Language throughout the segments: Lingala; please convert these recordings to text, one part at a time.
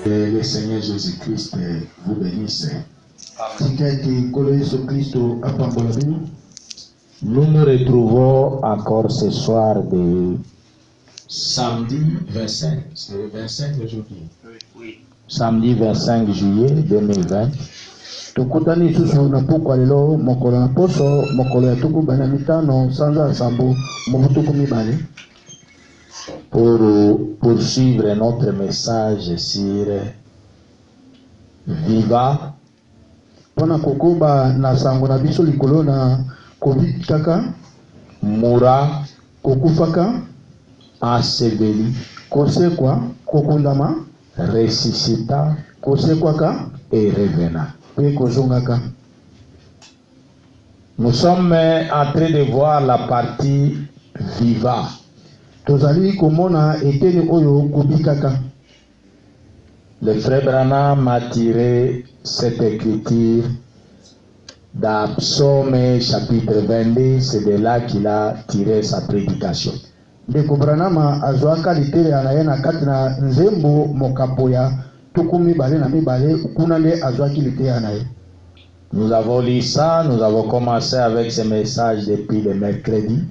Que le Seigneur Jésus-Christ vous bénisse. Nous nous retrouvons encore ce soir de samedi 25. C'est le 25 aujourd'hui. Oui. Samedi 25 juillet 2020. Tukutani susu na pokwa lelo mokolo na poso mokolo ya tuku bana mitano sanza sambo mobutuku mibale pour poursuivre notre message sur Viva pona kokoba na sango na biso likolo na covid kaka Moura kokufaka enseveli kosekwa kokundama ressuscita kosekwaka et revenant. Nous sommes en train de voir la partie Viva. Le frère Branham m'a tiré cette écriture dans Psaume chapitre 22, c'est de là qu'il a tiré sa prédication. Nous avons lu ça, nous avons commencé avec ce message depuis le mercredi.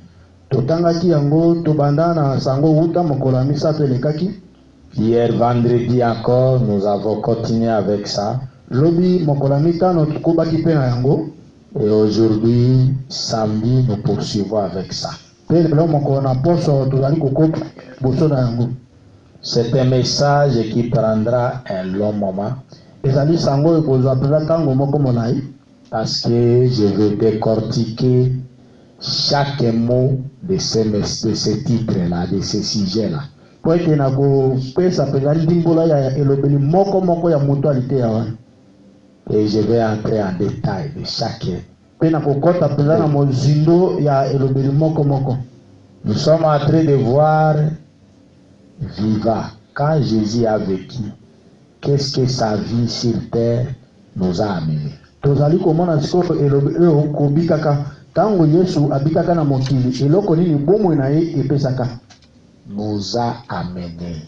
Hier vendredi encore, nous avons continué avec ça. Et aujourd'hui, samedi, nous poursuivons avec ça. C'est un message qui prendra un long moment. Parce que je veux décortiquer chaque mot de ce titre-là, de ce sujet-là. Et je vais entrer en détail de chacun. Nous sommes en train de voir Viva. Quand Jésus a vécu, qu'est-ce que sa vie sur terre nous a amené? Nous a amené.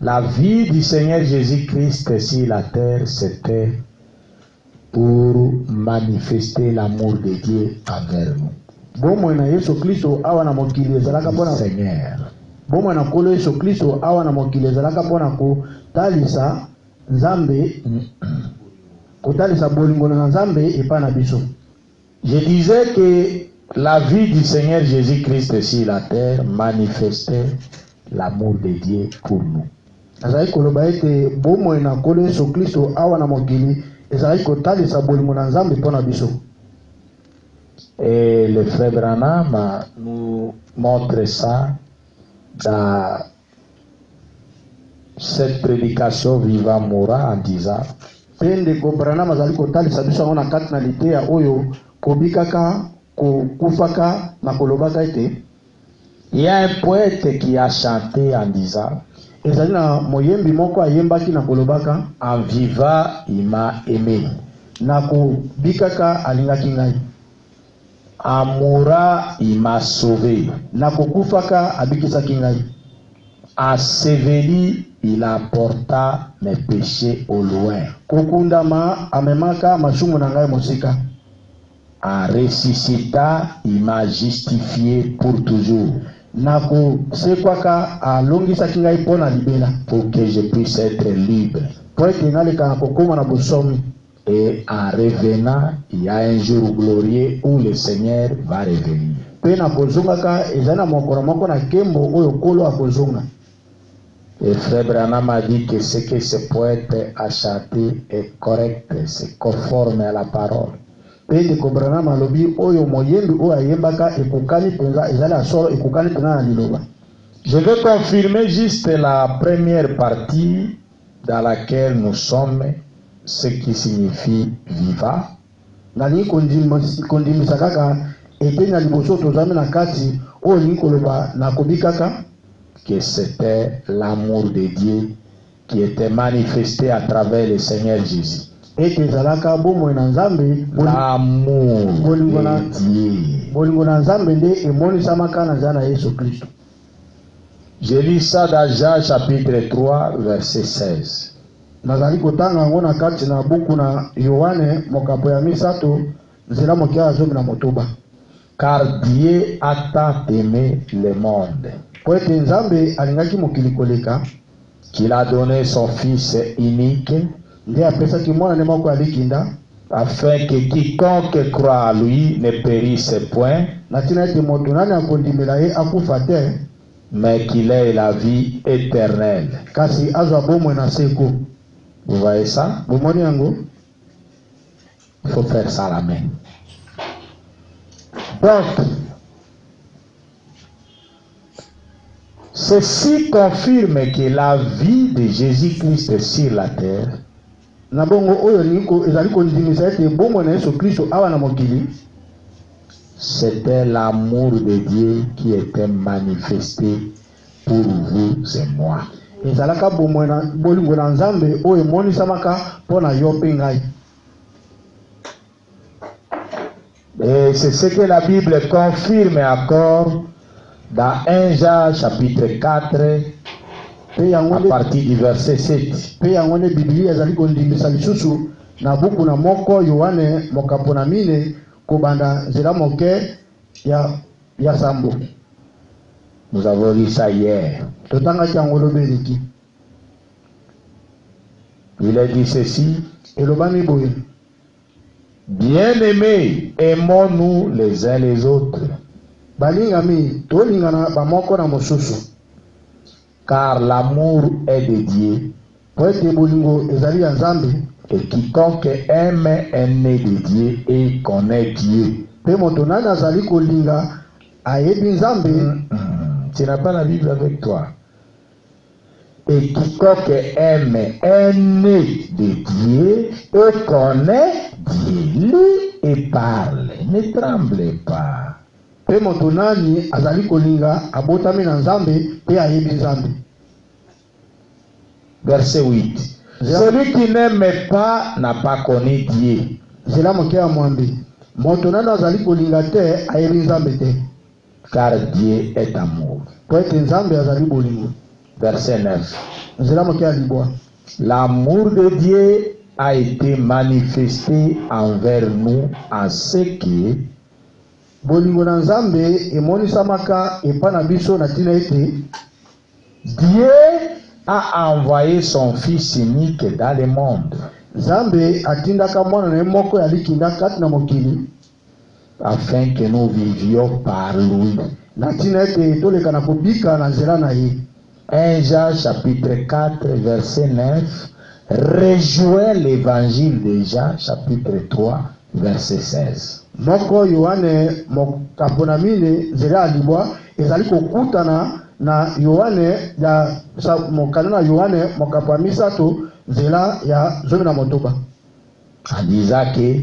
La vie du Seigneur Jésus-Christ sur la terre, c'était pour manifester l'amour de Dieu envers nous. Seigneur. Je disais que la vie du Seigneur Jésus-Christ sur la terre manifestait l'amour de Dieu pour nous. Et le frère Branham nous montre ça dans cette prédication Viva Moura en disant il y a un poète qui a chanté en disant en Viva il m'a aimé, en Moura il m'a sauvé, en Seveli il apporta mes péchés au loin, en ressuscita il m'a justifié pour toujours, pour que je puisse être libre. Et en revenant, il y a un jour glorieux où le Seigneur va revenir. Et frère Branham a dit que ce que ce poète a chanté est correct, c'est conforme à la parole. Je vais confirmer juste la première partie dans laquelle nous sommes, ce qui signifie Viva. Que c'était l'amour de Dieu qui était manifesté à travers le Seigneur Jésus. L'amour de Dieu. Je lis ça dans Jean chapitre 3, verset 16. nazali kotanga yango na kati na buku na Yohane mokapo ya misato nzela mokia ya 19. Car Dieu a tant aimé le monde Po ete nzambe alingaki mokili koleka qu'il a donné son Fils unique nde apesaki mwana ne moko ya likinda afin que quiconque croit à lui ne périsse point, na ntina ete moto nani akondimela ye akufa te, mais qu'il ait la vie éternelle. kasi azwa bomoi na seko. Vous voyez ça? Bomoni yango? Il faut faire ça à la main. Donc, ceci confirme que la vie de Jésus-Christ sur la terre na bongo oyo niko ezali kondimisa ete bomoi na Yesu Kristo awa na mokili, c'était l'amour de Dieu qui était manifesté pour vous et moi. ezalaka bomoi na bolingo na nzambe oyo emonisamaka mpo na yo mpe ngai. Et c'est ce que la Bible confirme encore dans 1 Jean chapitre 4 à partir du verset 7. Pe yango nde Biblia ezali kondimisa lisusu na buku na moko Yohane mokapo na mine kobanda nzela moke ya sambo. Nous avons lu ça hier. Totangaki yango lobeleki. Il a dit ceci: elobani boye, bien-aimés, aimons-nous les uns les autres, balingami tolingana bamoko na mosusu, car l'amour est de Dieu, po ete bolingo ezali ya Nzambe, et quiconque aime est né de Dieu et connaît Dieu. pe moto nani azali kolinga ayebi Nzambe. Tu n'as pas la Bible avec toi. Et quiconque aime est né de Dieu et connaît Dieu. Lis et parle, ne tremblez pas. Pe moto nani azali kolinga abotami na Nzambe pe ayebi Nzambe. Verset 8. Celui qui n'aime pas n'a pas connu Dieu. Zela moke ya mwambi, moto nani azali kolinga te ayebi Nzambe te, Car Dieu est amour. po ete Nzambe azali bolingo. Verset 9. Nzela moke ya libwa, L'amour de Dieu a été manifesté envers nous en ce que bolingo na Nzambe emonisamaka epa na biso na tina ete Dieu a envoyé son Fils unique dans le monde Nzambe atindaka mwana na ye moko ya likinda kati na mokili afin que nous vivions par lui. na tina ete toleka na kobika na nzela na ye. 1 Jean chapitre 4 verset 9 rejoint l'évangile de Jean chapitre 3 verset 16. Moko Yohane mokapo na mine nzela ya libwa ezali kokutana na Yohane ya mokana na Yohane mokapo ya misato nzela ya 19. En disant que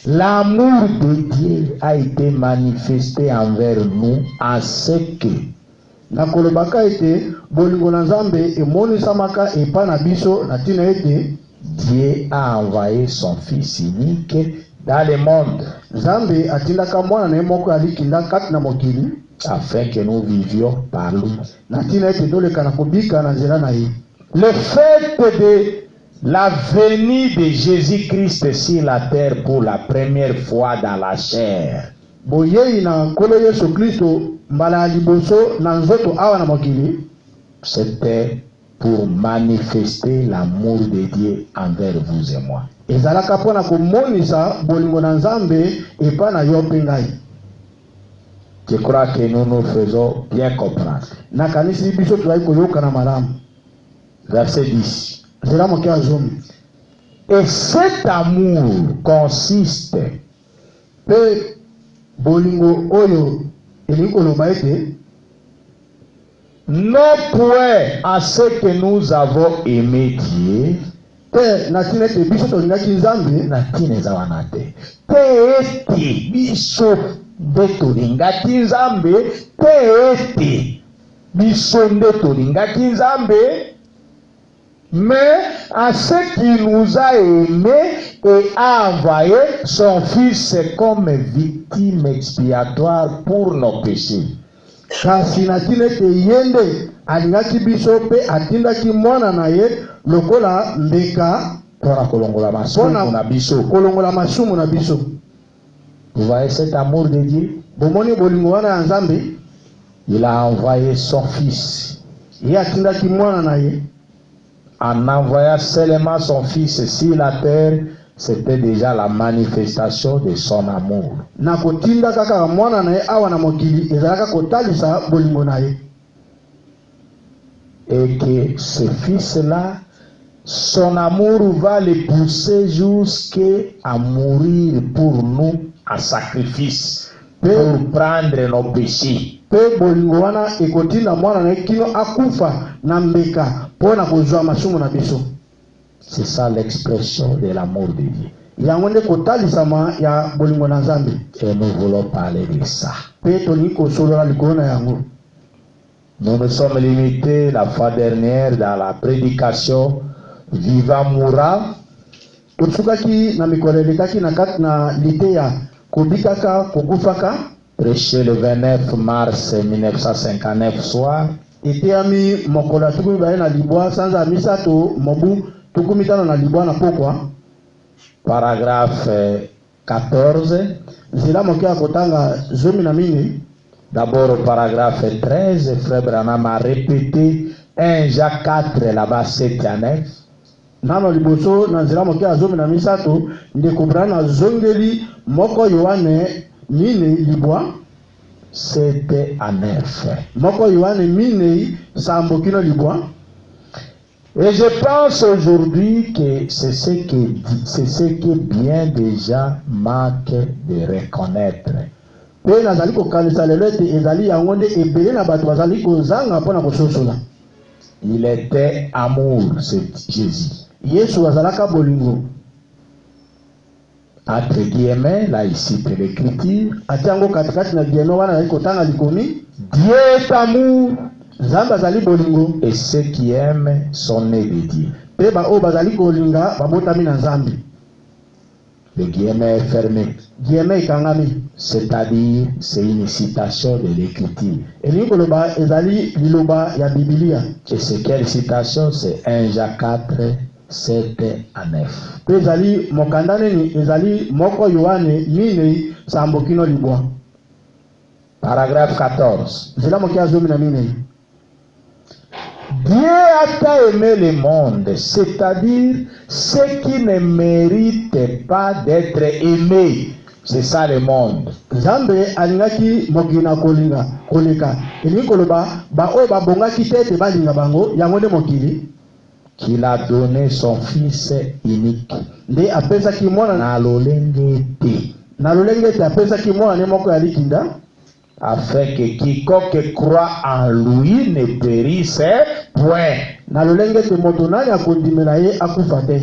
l'amour de Dieu a été manifesté envers nous en ce que na kolobaka ete bolingo na Nzambe emonisamaka epa na biso na tina ete Dieu a envoyé son Fils unique dans le monde Nzambe atindaka mwana na ye moko ya likinda kati na mokili afin que nous vivions par lui. na tina ete toleka na kobika na nzela na ye. Le fait de la venue de Jésus-Christ sur la terre pour la première fois dans la chair, boyei na nkolo Yesu Kristo mbala ya liboso na nzoto awa na mokili, c'était pour manifester l'amour de Dieu envers vous et moi. ezalaka mpona komonisa bolingo na Nzambe epa na yo mpe ngai. Je crois que nous nous faisons bien comprendre. Nakanisi biso tozali koyoka na malamu. Verset 10. Nzela moke ya 10. Et cet amour consiste pe bolingo oyo elingi koloba ete non point à ce que nous avons aimé Dieu, te na tina ete biso tolingaki Nzambe, na tina eza wana te, te ete biso nde tolingaki Nzambe, te ete biso nde tolingaki Nzambe, mais à ce qu'il nous a aimés et a envoyé son Fils comme victime expiatoire pour nos péchés. kasi na tina ete ye nde alingaki biso pe atindaki mwana na ye lokola mbeka mpona kolongola masumu na biso. kolongola masumu na biso. Vous voyez cet amour de Dieu? Bomoni bolingo wana ya Nzambe. Il a envoyé son fils. Ye atindaki mwana na ye. En envoyant seulement son fils sur la terre, c'était déjà la manifestation de son amour. Na kotinda kaka mwana na ye awa na mokili ezalaka kotalisa bolingo na ye. Et que ce fils-là, son amour va le pousser jusqu'à mourir pour nous en sacrifice, pour prendre nos péchés. Pe bolingo wana ekotinda mwana na ye kino akufa na mbeka pona kozwa masumu na biso. C'est ça l'expression de l'amour de Dieu. Yango nde kotalisama ya bolingo na Nzambe. Et nous voulons parler de ça. Pe toni kosolola likolo na yango. Nous nous sommes limités la fois dernière dans la prédication Viva Moura. Totsukaki na mikolelekaki na kati na liteya kobikaka kokufaka. Prêché le 29 mars 1959 soir. Eteami mokola tukumi baye na libwa sanza misato mobu tukumi tano na libwa na pokwa. Paragraphe 14. Zila mokia kotanga zomi na mine. D'abord au paragraphe 13, Frère Branham a répété 1 Jacques 4 là-bas 7 à 9. Nano liboso na zila mokia zomi na misato ndeko Branham zongeli moko Yohane mine libwa 7 à 9. Moko Yohane mine sambokino libwa. Et je pense aujourd'hui que c'est ce que bien déjà manque de reconnaître. Pe nazali kokanisa lelo ete ezali yango nde ebele na bato bazali kozanga mpona kososola. Il était amour, c'est Jésus. Yesu azalaka bolingo. Entre guillemets, là ici c'est l'écriture. Atiango katikati na guillemets wana nazali kotanga likomi. Dieu est amour. Nzambe azali bolingo. Et ceux qui aiment sont nés de Dieu. Pe ba o bazali kolinga babotami na Nzambe. Le guillemets est fermé. Guillemets ikangami. C'est-à-dire, c'est une citation de l'écriture. Eli koloba ezali liloba ya Biblia. Et c'est quelle citation? C'est 1 Jacques 4, 7 à 9. Pe ezali mokanda nini ezali moko Yohane mine sambokino libwa. Paragraphe 14. Zela mokia zomi na mine. Dieu a tant aimé le monde, c'est-à-dire ceux qui ne méritent pas d'être aimés. C'est ça le monde. Nzambe alingaki mokina kolinga koleka. Eli koloba ba o ba bongaki tete balinga bango yango nde mokili. Qu'il a donné son fils unique. Nde apesaki mwana na lolenge te. Na lolenge te apesaki mwana ne moko ya likinda. Afin que quiconque croit en lui ne périsse point. Na lolenge te moto nani akondimela ye akufa te.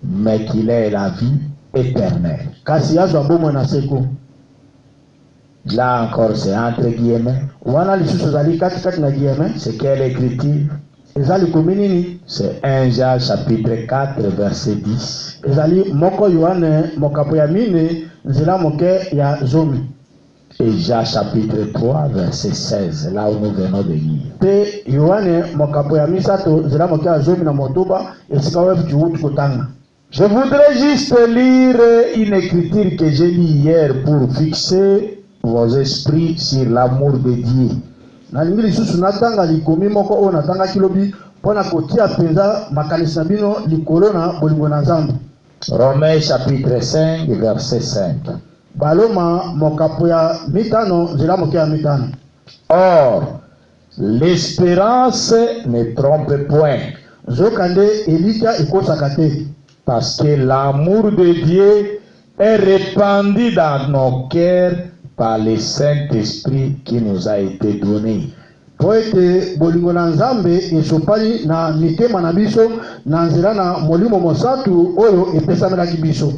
Mais qu'il ait la vie éternelle. Kasi yazwa bomwe na seko. Là encore c'est entre guillemets. Wana lisusu zali kati na guillemets. C'est quelle écriture? Ezali kominini. C'est 1 Jean chapitre 4 verset 10. Ezali moko Yohane mokapo ya mine nzela moke ya zomi. Et Jean chapitre 3 verset 16, là où nous venons de lire. Pe Yohane mokapo ya misato nzela moke ya zomi na motoba esika webu chihutu kotanga. Je voudrais juste lire une écriture que j'ai lue hier pour fixer vos esprits sur l'amour de Dieu. Nalingi lisusu natanga likomi moko o natanga kilobi pona kotia penza makanisi na bino likolo na bolingo na Nzambe. Romains chapitre 5 verset 5. Baloma mokapo ya mitano nzela moke ya mitano. Or, l'espérance ne trompe point. Zokande elika ekosaka te. Parce que l'amour de Dieu est répandu dans nos cœurs par le Saint-Esprit qui nous a été donné. Poete bolingo na Nzambe esopali na mitema na biso na nzela na molimo mosatu oyo epesamelaki biso.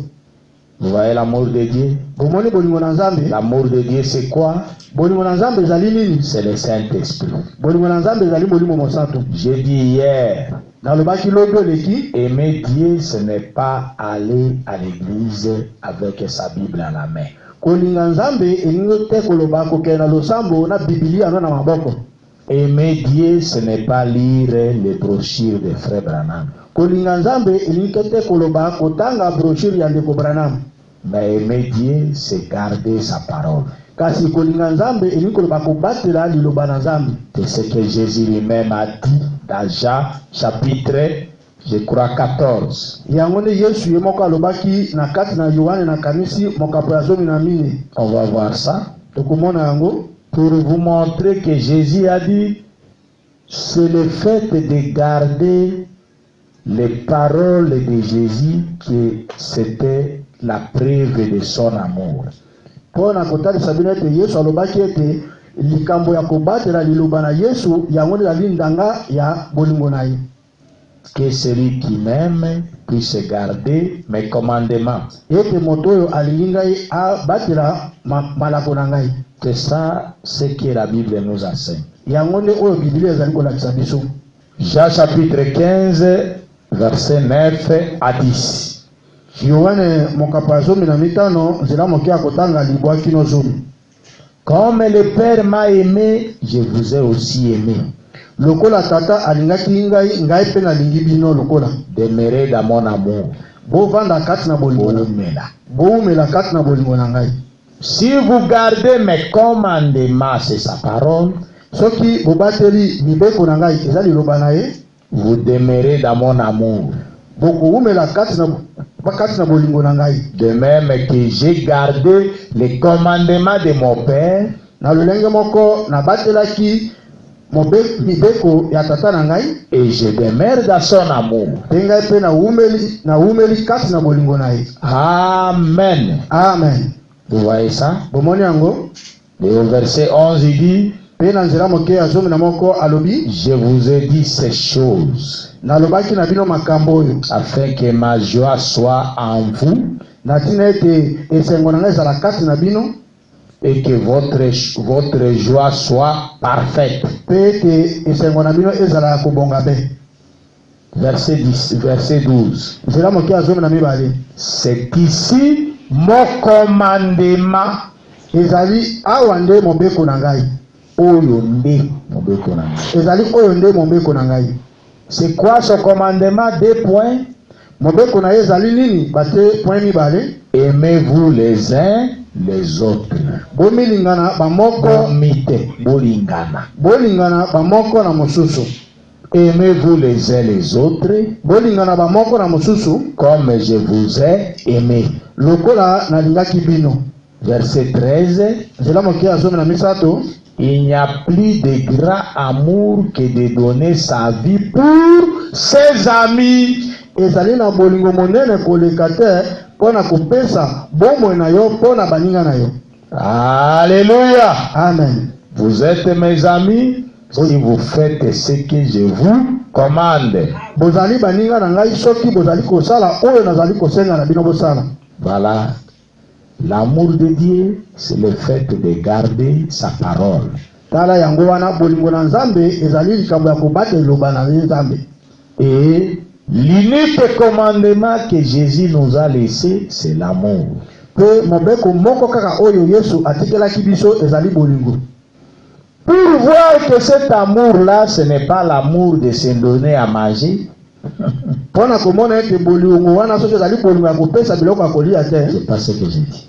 Vous voyez l'amour de Dieu? Bomoni bolingo na Nzambe. L'amour de Dieu c'est quoi? Bolingo na Nzambe ezali nini? C'est le Saint-Esprit. Bolingo na Nzambe ezali molimo mosatu. J'ai dit hier. Nalobaki lobi oleki. Aimer Dieu, ce n'est pas aller à l'église avec sa Bible à la main. Kolinga Nzambe elingo te koloba kokena losambo na Biblia no na maboko. Aimer Dieu, ce n'est pas lire les brochures de Frère Branham. Kolinga nzambe elikete koloba kotanga brochure ya ndeko Branham. Mais aimer Dieu, c'est garder sa parole. Kasi kolinga nzambe elikoloba kobatela liloba na nzambe. C'est ce que Jésus lui-même a dit dans Jean chapitre, je crois 14. Yango nde Yesu ye moko alobaki na kati na Yohane na kanisi mokapo ya 14. On va voir ça. Tokomona yango pour vous montrer que Jésus a dit, c'est le fait de garder les paroles de Jésus que c'était la preuve de son amour. Pona kotalisa bino ete Yesu alobaki ete likambo ya kobatela liloba na Yesu yango ezali ndanga ya bolingo na ye. Que celui qui m'aime puisse garder mes commandements. Ete moto oyo alingi ngai abatela malako na ngai. C'est ça ce que la Bible nous enseigne. Yango nde oyo Biblia ezali kolakisa biso. Jean chapitre 15 verset 9 à 10. Yohane mokapo ya 15 nzela moke ya kotanga libwa kino 10. Comme le Père m'a aimé, je vous ai aussi aimé. Lokola tata alingaki ngai ngai pe nalingi bino lokola. Demeurez dans mon amour. Bovanda kati na bolingo na Boumela. Boumela kati na bolingo na ngai. Si vous gardez mes commandements, c'est sa parole. Soki bobateli mibeko na ngai ezali liloba na ye. Vous demeurez dans mon amour. Bokoumela kati na bolingo na ngai. De même que j'ai gardé les commandements de mon Père. Na lolenge moko na batelaki mibeko ya tata na ngai. Et je demeure dans son amour. Tengai pe na umeli kati na bolingo na ye. Amen. Amen. Vous voyez ça? Bomoni yango. Et au verset 11 il dit, Pe na nzela moke ya 11 alobi, je vous ai dit ces choses nalobaki na bino makambo oyo afin que ma joie soit en vous na tina ete esengo na ngai ezala kati na bino et que votre joie soit parfaite. pe ete esengo na bino ezala ya kobonga be. Verset 10, verset 12. Nzela moke ya 12. C'est ici mon commandement. Ezali awa nde mobeko na ngai. Oyo nde mobeko na ngai. Ezali oyo nde mobeko na ngai. C'est quoi ce commandement? 2 points. Mobeko na ye ezali nini? Bate point mibale. Aimez-vous les uns les autres. Bomilingana bamoko. Bomite, bolingana. Bolingana bamoko na mosusu. Aimez-vous les uns les autres. Bolingana bamoko na mosusu. Comme je vous ai aimé. Lokola nalingaki bino. Verset 13. Nzela moke ya 13. Il n'y a plus de grand amour que de donner sa vie pour ses amis. Ezali na bolingo monene koleka te pona kopesa bomoi na yo pona baninga na yo. Alléluia. Amen. Vous êtes mes amis si vous faites ce que je vous commande. Bozali baninga na ngai soki bozali kosala oyo nazali kosenga na bino bosala. Voilà. L'amour de Dieu, c'est le fait de garder sa parole. Tala yango wana bolingo na nzambe ezali likambo ya kobata liloba na nzambe. Et l'unique commandement que Jésus nous a laissé, c'est l'amour. Pe mobeko moko kaka oyo Yesu atikelaki biso ezali bolingo. Pour voir que cet amour-là, ce n'est pas l'amour de se donner à manger. Pona komona ete bolingo wana soki ezali bolingo ya kopesa biloko ya kolia te. C'est pas ce que j'ai dit.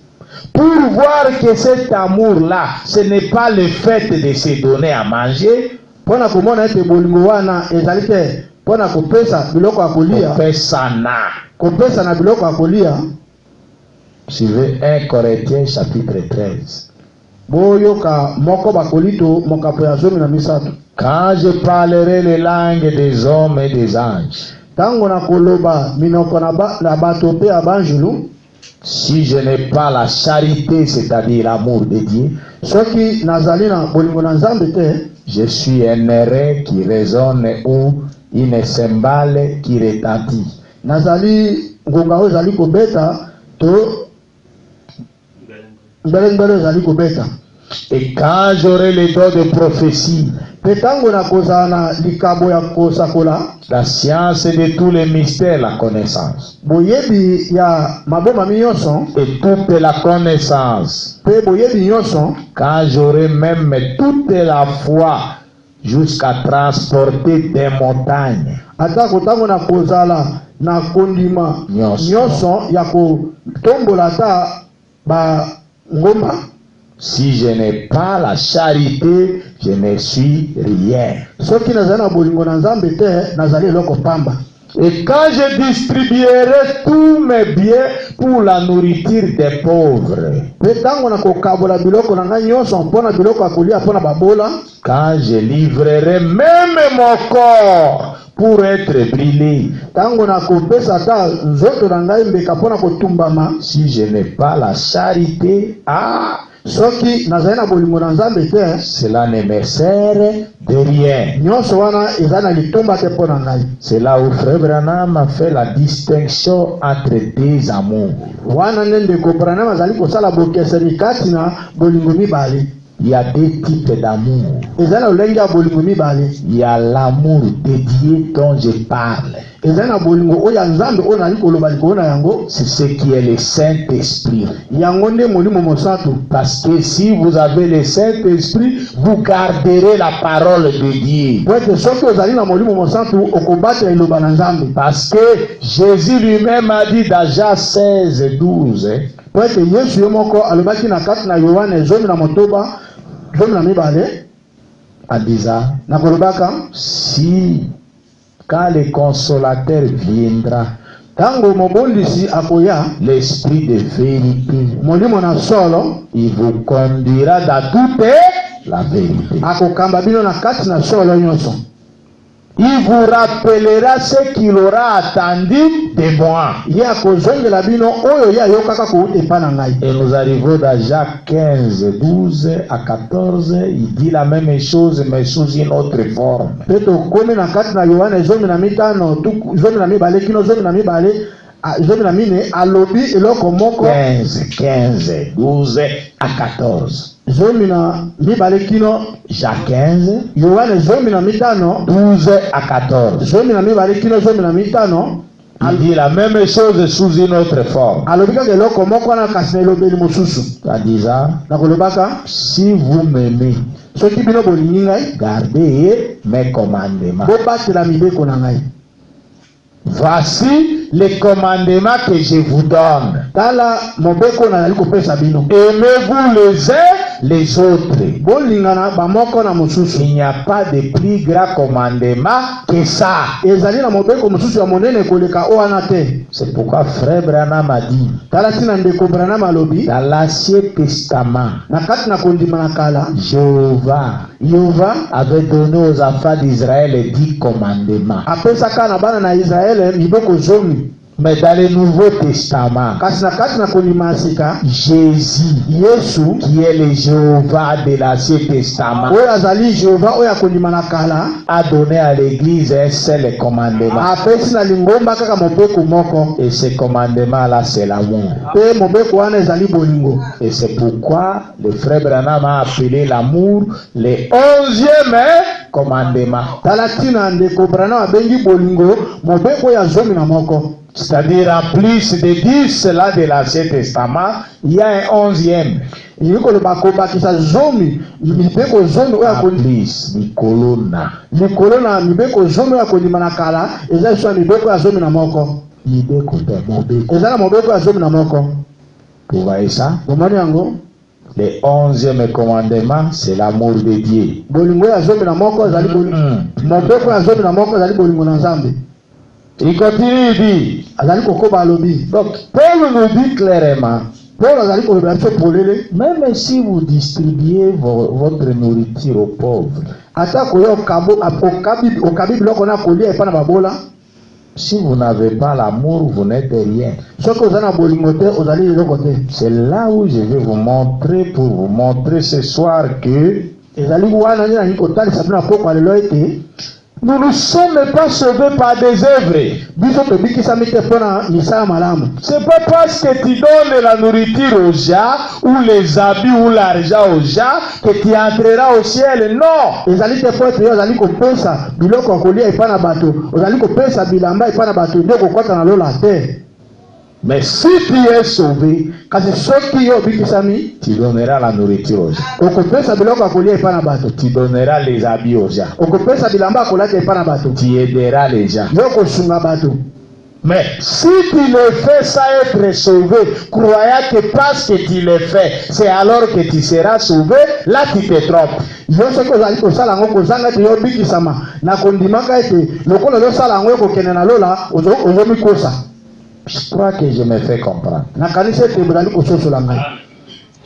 Pour voir que cet amour-là, ce n'est pas le fait de se donner à manger. Pona komona ete bolingo wana ezali te pona kopesa biloko ya kolia. Kopesa na biloko ya kolia. Suivez 1 Corinthiens chapitre 13. Boyoka moko bakolito mokapo ya 13. Quand je parlerai les langues des hommes et des anges, tango na koloba minoko na bato pe ya banjulu, si je n'ai pas la charité, c'est-à-dire l'amour de Dieu, soki nazali na bolingo na nzambe te, je suis un airain qui résonne ou une cymbale qui retentit. Nazali ngonga oyo ezali kobeta to mbele ezali kobeta. Et quand j'aurai les dons de prophétie, petango na kozala na likabo ya kosakola, la science de tous les mystères, la connaissance, boyebi ya maboma nyonso, et toute la connaissance, pe boyebi nyonso, quand j'aurai même toute la foi jusqu'à transporter des montagnes. Atako tango na kozala na kondima nyonso ya kotombola ata ba ngomba. Si je n'ai pas la charité, je ne suis rien. Soki nazali na bolingo na Nzambe te, nazali eloko pamba. Et quand je distribuerai tous mes biens pour la nourriture des pauvres, quand je livrerai même mon corps pour être brûlé, si je n'ai pas la charité, soki nazali na bolingo na Nzambe te, cela ne me sert de rien. Nyonso wana ezana litomba te pona ngai. C'est là où Frère Branham a fait la distinction entre deux amours. Wana nende ko Branham azali kosala bokeseni kati na bolingo mibale. Il y a deux types d'amour. Ezana ulengi ya bolingo mibale. Il y a l'amour dédié dont je parle. Ezana bolingo oya Nzambe ona liko loba liko na yango. C'est ce qui est le Saint-Esprit. Yango nde molimo mosantu. Parce que si vous avez le Saint-Esprit, vous garderez la parole de Dieu. Wete soki ozali na molimo mosantu okobata eloba na Nzambe. Parce que Jésus lui-même a dit dans Jean 16:12. Wete Yesu yomoko alobaki na kati na Yohane 10:12 en disant, si quand le consolateur viendra, l'esprit de vérité, il vous conduira dans toute la vérité. Il vous rappellera ce qu'il aura attendu de moi. Et nous arrivons dans Jacques 15:12-14. Il dit la même chose, mais sous une autre forme. 15:12-14. Jacques 15, 12-14. Il dit la même chose sous une autre forme. En disant, si vous m'aimez, gardez mes commandements. Voici les commandements que je vous donne. Aimez-vous les uns les autres. Il n'y a pas de plus grand commandement que ça. C'est pourquoi Frère Branham a dit dans l'Ancien Testament, Jéhovah avait donné aux enfants d'Israël 10 commandements. Mais dans le Nouveau Testament, Jésus, qui est le Jéhovah de l'Ancien Testament, a donné à l'Église un seul commandement. Et ce commandement-là, c'est l'amour. Et c'est pourquoi le Frère Branham a appelé l'amour le 11e commandement. C'est-à-dire en plus de 10 là de l'Ancien Testament, il y a un 11e. En plus, vous voyez ça? Le 11e commandement, c'est l'amour de Dieu. Il continue, il dit. Donc, Paul nous dit clairement, même si vous distribuez votre nourriture aux pauvres, si vous n'avez pas l'amour, vous n'êtes rien. C'est là où je vais vous montrer, pour vous montrer ce soir que nous ne sommes pas sauvés par des œuvres. C'est pas parce que tu donnes la nourriture aux gens, ou les habits, ou l'argent aux gens, que tu entreras au ciel. Non. Mais si tu es sauvé, kasi soki yo bikisami tu donneras la nourriture aux gens. okopesa biloko akolia epai na bato, Tu donneras les habits aux gens. okopesa bilamba akolata epai na bato, Tu aideras les gens. yo kosunga bato. Mais si tu le fais sans être sauvé, croyant que parce que tu le fais, c'est alors que tu seras sauvé, là tu te trompes. Yo soki ozali kosala yango kozanga te yo bikisama na kondimaka ete lokola ozosala yango ekokende na lola ozomikosa. Je crois que je me fais comprendre. Nakanisi ete bozali kososola ngai.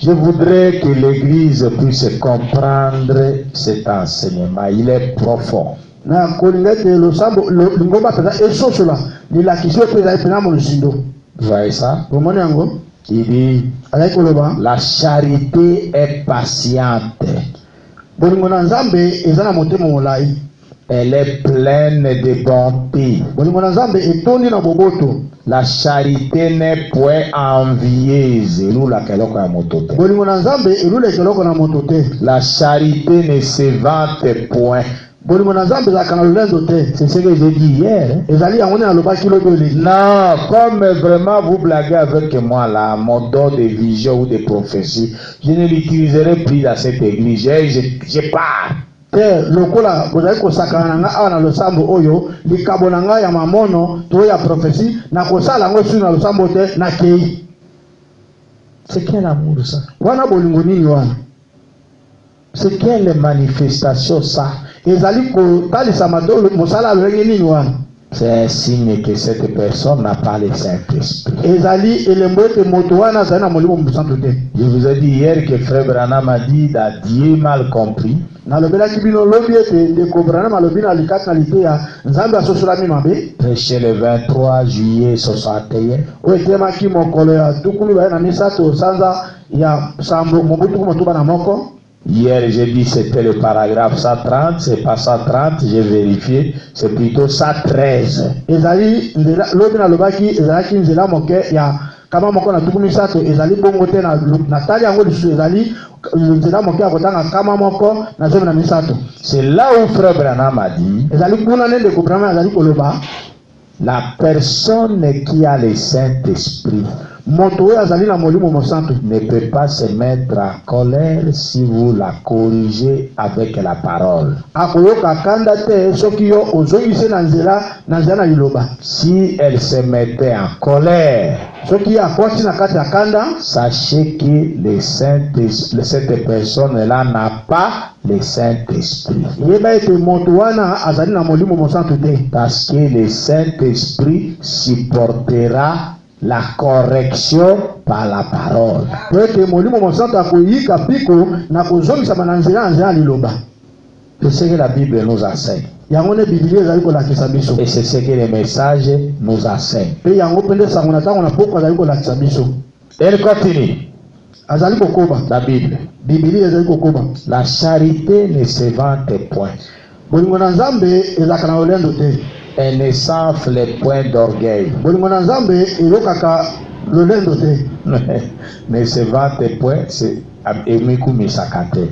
Je voudrais que l'Église puisse comprendre cet enseignement. Il est profond. Na kolinga ete losambo lingomba peza esosola lilakisi oyo ezali pena mo lusindo. Vous voyez ça? Omoni yango Il dit, azali koloba la charité est patiente. bolingo na Nzambe eza na motema molai, Elle est pleine de bonté. bolingo na Nzambe etondi na boboto, La charité n'est point envieuse. Nous la keloko ya moto te. bolingo na Nzambe elula ekeloko na moto te, La charité ne se vante point. bolingo na Nzambe ezalaka na lolendo te. C'est ce que j'ai dit hier. Hein? Ezali yango nde nalobaki lobi eleki. Non, comme vraiment vous blaguez avec moi là, mon don de vision ou de prophétie, je ne l'utiliserai plus dans cette église. Je pars. Te lokola bozali kosakana na nga awa na losambo oyo likabo na nga ya mamono to ya prophétie na kosala yango suni na losambo te na kei. C'est quel amour ça? Wana bolingo nini wana? C'est quelle manifestation ça? Ezali kotalisama to mosala lolenge nini wana? C'est un signe que cette personne n'a pas le Saint-Esprit. Ezali elembo ete moto wana azali na molimo mosantu te. Je vous ai dit hier que Frère Branham a dit Dieu mal compris. Nalobelaki bino lobi ete ndeko Branham alobi na likati na liteya Nzambe asosolami mabe. Prêché le 23 juillet 61. Oyo etemaki mokolo ya tuku mibale na misato sanza ya sambo mobu tuku motuba na moko. Hier, j'ai dit c'était le paragraphe 130, c'est pas 130, j'ai vérifié, c'est plutôt 113. Ezali nzela lobi na lobaki ezalaki nzela moke ya kama moko na tuku misato ezali bongo te na tali yango lisusu ezali nzela moke ya kotanga kama moko na zomi na misato. C'est là où Frère Branham a dit Ezali kuna nende ko Branham ezali koloba la personne qui a le Saint-Esprit moto oyo azali na molimo mosantu ne peut pas se mettre en colère si vous la corrigez avec la parole. akoyoka kanda te soki yo ozongisi na nzela na liloba. Si elle se mettait en colère, soki akwati na kati ya kanda, sachez que cette personne-là n'a pas le Saint-Esprit. yeba ete moto wana azali na molimo mosantu te. Parce que le Saint-Esprit supportera la correction par la parole. Ete molimo mosantu akoyika piko na kozongisama na nzela liloba. C'est ce que la Bible nous enseigne. Yango ne Biblia ezali kolakisa biso. Et c'est ce que les messages nous enseignent. Pe yango pende sango na tango na poko azali kolakisa biso. Elle continue. Azali kokoba. La Bible. Biblia ezali kokoba. La charité ne se vante point. Bolingo na Nzambe ezalaka na olendo te. Elle ne s'enfle point d'orgueil. Bolingo na Nzambe elokaka lolendo te. Ne se vante point, c'est emiku misakate.